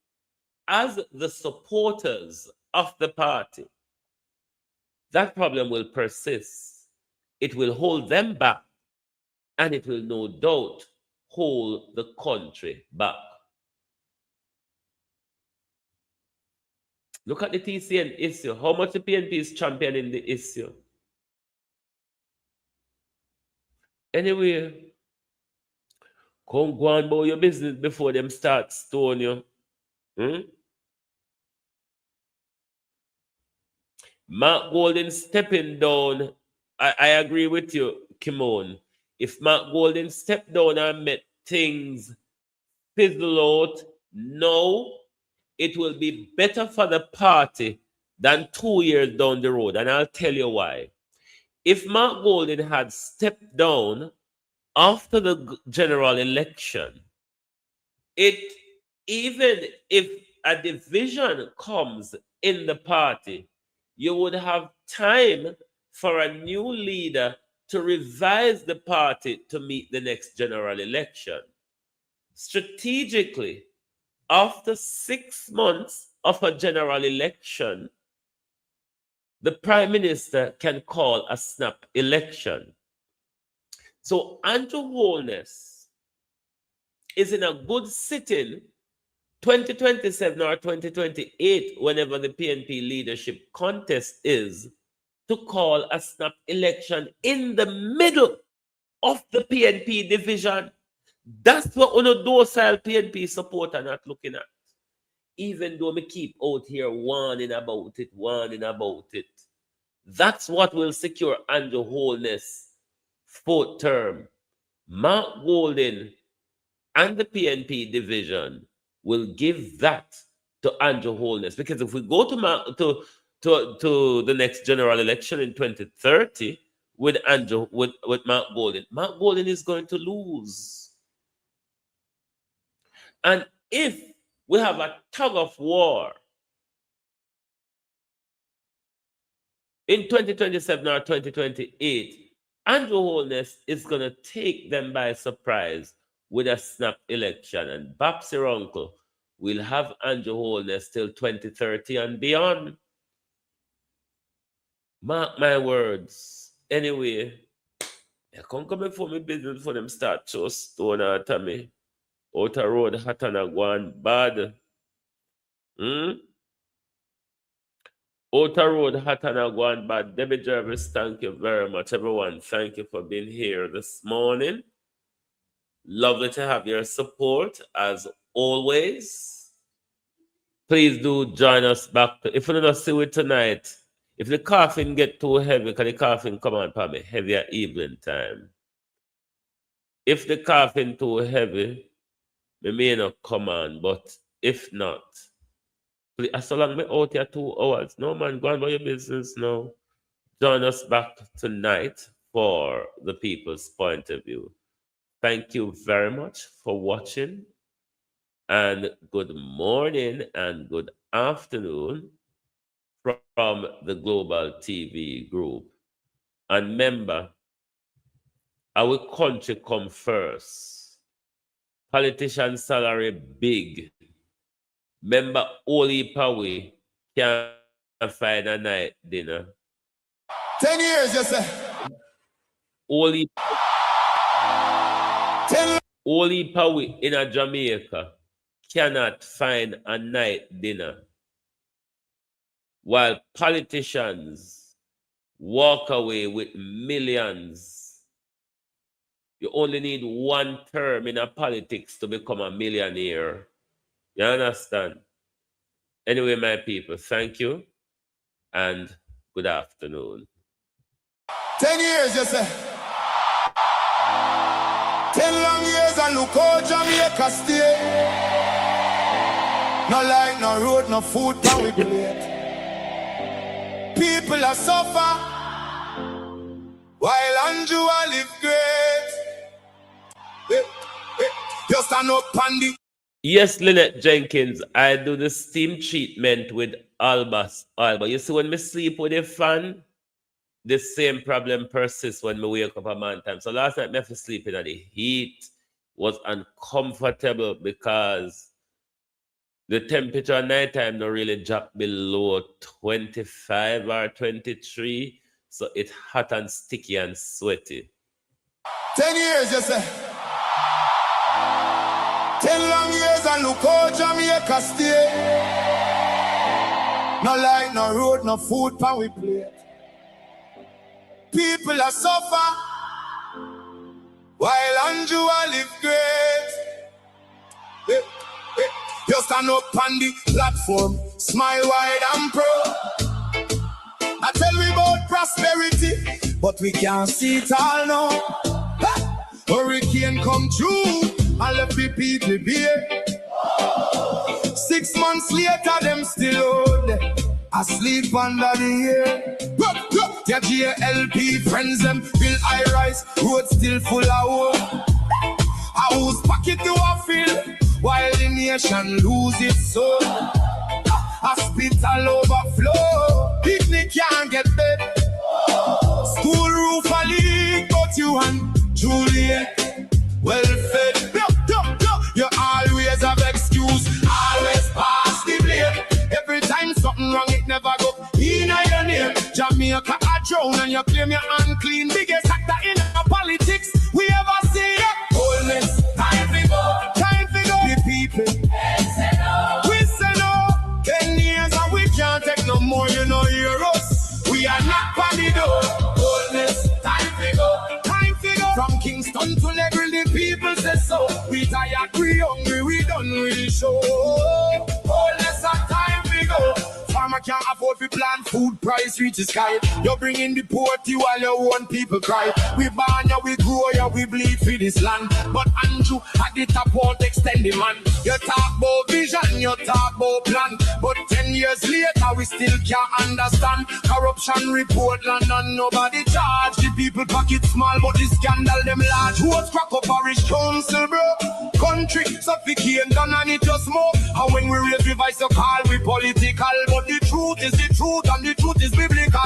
as the supporters of the party, that problem will persist. It will hold them back, and it will no doubt hold the country back. Look at the TCN issue. How much the PNP is championing the issue. Anyway, come go on about your business before them start stone you. Mark Golden stepping down. I agree with you, Kimon. If Mark Golden stepped down and met things fizzle out, no, it will be better for the party than 2 years down the road. And I'll tell you why. If Mark Golden had stepped down after the general election, even if a division comes in the party, you would have time for a new leader to revise the party to meet the next general election. Strategically, after 6 months of a general election, the Prime Minister can call a snap election. So Andrew Holness is in a good sitting 2027 or 2028, whenever the PNP leadership contest is, to call a snap election in the middle of the PNP division. That's what one docile PNP supporter not looking at. Even though me keep out here warning about it. That's what will secure Andrew Holness' fourth term. Mark Golden and the PNP division will give that to Andrew Holness. Because if we go to the next general election in 2030 with Mark Golden is going to lose. And if we have a tug of war in 2027 or 2028, Andrew Holness is going to take them by surprise with a snap election. And Babsy Uncle will have Andrew Holness till 2030 and beyond. Mark my words. Anyway, I can't come before me business for them start to stone out of me. Outer road hot and a gone bad. Outer road hot and a gone bad. Debbie Jervis, thank you very much. Everyone, thank you for being here this morning. Lovely to have your support as always. Please do join us back. If you don't see it tonight, if the coffin get too heavy, because the coffin come on for me heavier evening time. If the coffin too heavy, me may not come on, but if not, please, as long as me out here 2 hours, no man, go on by your business now. Join us back tonight for the People's Point of View. Thank you very much for watching, and good morning and good afternoon from the Global TV Group. And remember, our country come first. Politician salary big. Remember, only Pawi can find a night dinner. 10 years, you say. Only Pawi in a Jamaica cannot find a night dinner, while politicians walk away with millions. You only need one term in a politics to become a millionaire. You understand? Anyway, my people, thank you and good afternoon. 10 years, you say. 10 long years and look how Jamaica stay. No light, no road, no food, no we plate. People are suffer while Andrew live great. You stand up on the. Yes, Lynette Jenkins, I do the steam treatment with Alba. You see, when me sleep with a fan, the same problem persists when me wake up a man time. So last night, me have to sleep in the heat. Was uncomfortable because the temperature at night time don't really drop below 25 or 23. So it's hot and sticky and sweaty. 10 years, you say. 10 long years and look how Jamaica stay. No light, no road, no food, pan we play. People are suffer while Andrew live great. You stand up on the platform, smile wide and proud. I tell we about prosperity, but we can't see it all now. Hurricane come through, and left the people bare. 6 months later, them still out there, asleep under the air. Their GLP friends them build high rise, road still full of hope. A whose pocket do I fill, while the nation lose its soul. Hospital overflow, picnic can't get bed. School roof a leak, but you and Juliet well fed. You always have excuse, always pass the blame. Every time something wrong, it never go in your name. Jamaica a drown and you claim you're unclean. Biggest actor in politics we ever see. Wholeness, time to go. Time to go. The people, we say no. 10 years and we can't take no more, you know, hear us. We are not on the door. Wholeness, time to go. Time to go. From Kingston to Negril, the people say so. We tired, we hungry, we done really show. Wholeness, time to go. Farmer can't afford to plant, food price reach the sky. You bring in the poverty while your own people cry. We born ya, we grow ya, we bleed for this land. But Andrew at the top won't extend the man. You talk about vision, you talk about plan. But 10 years later, we still can't understand. Corruption report land and nobody charge. The people pocket small, but the scandal them large. Who's crack up parish council, bro? Country suffocate done and it just more. And when we raise revise the call, we political. But the truth is the truth and the truth is biblical.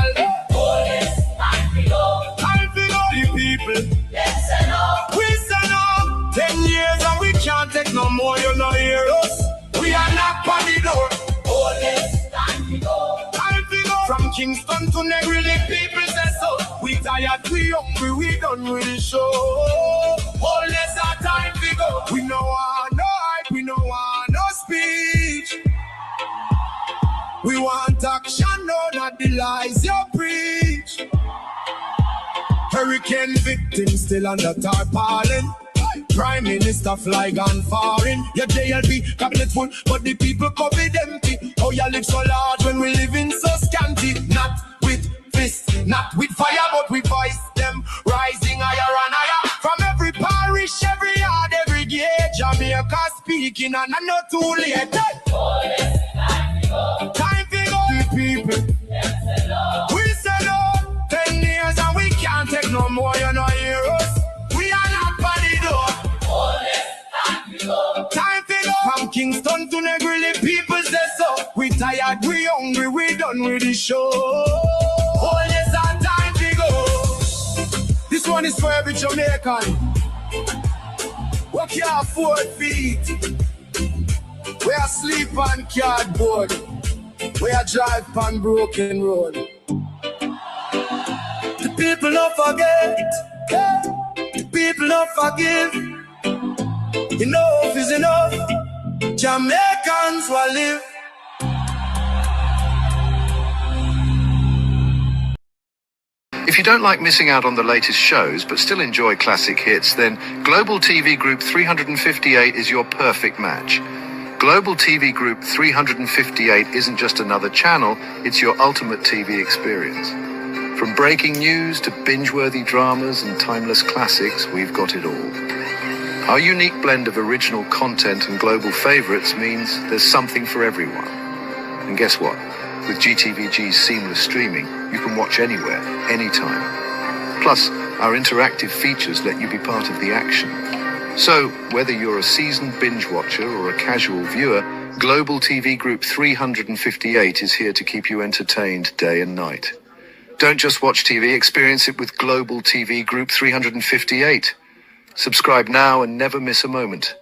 Wholeness, time to go. Time to go. The people, Yes and no. we say no. 10 years and we can't take no more, you know hear us. We are not on the door. Wholeness, time to go. Time to go. From Kingston to Negril, the people say so. We tired, we hungry, we done with the show. Wholeness, our time to go. We no want no hype, we no want no speech. We want action, no, not the lies you preach. Hurricane victims still under tarpaulin. Prime Minister fly gone foreign. Your JLP cabinet full, but the people COVID empty. Oh, you live so large when we live in so scanty. Not with fists, not with fire, but we voice them rising higher and higher. From every parish, every yard, every gate, Jamaica speaking, and I'm not too late. Time to go. The people, we say no. 10 years and we can't take no more, you know hear us. We are not by the door. Time to go. From Kingston to Negril, the people say so. We tired, we hungry, we done with the show. Oh yes, our time to go. This one is for every Jamaican. We can't afford feet. We are sleep on cardboard. We are drive on broken road. The people don't forget. The people don't forgive. Enough is enough. Jamaicans will live. If you don't like missing out on the latest shows but still enjoy classic hits, then Global TV Group 358 is your perfect match. Global TV Group 358 isn't just another channel, it's your ultimate TV experience. From breaking news to binge-worthy dramas and timeless classics, we've got it all. Our unique blend of original content and global favorites means there's something for everyone. And guess what? With GTVG's seamless streaming, you can watch anywhere, anytime. Plus, our interactive features let you be part of the action. So, whether you're a seasoned binge watcher or a casual viewer, Global TV Group 358 is here to keep you entertained day and night. Don't just watch TV, experience it with Global TV Group 358. Subscribe now and never miss a moment.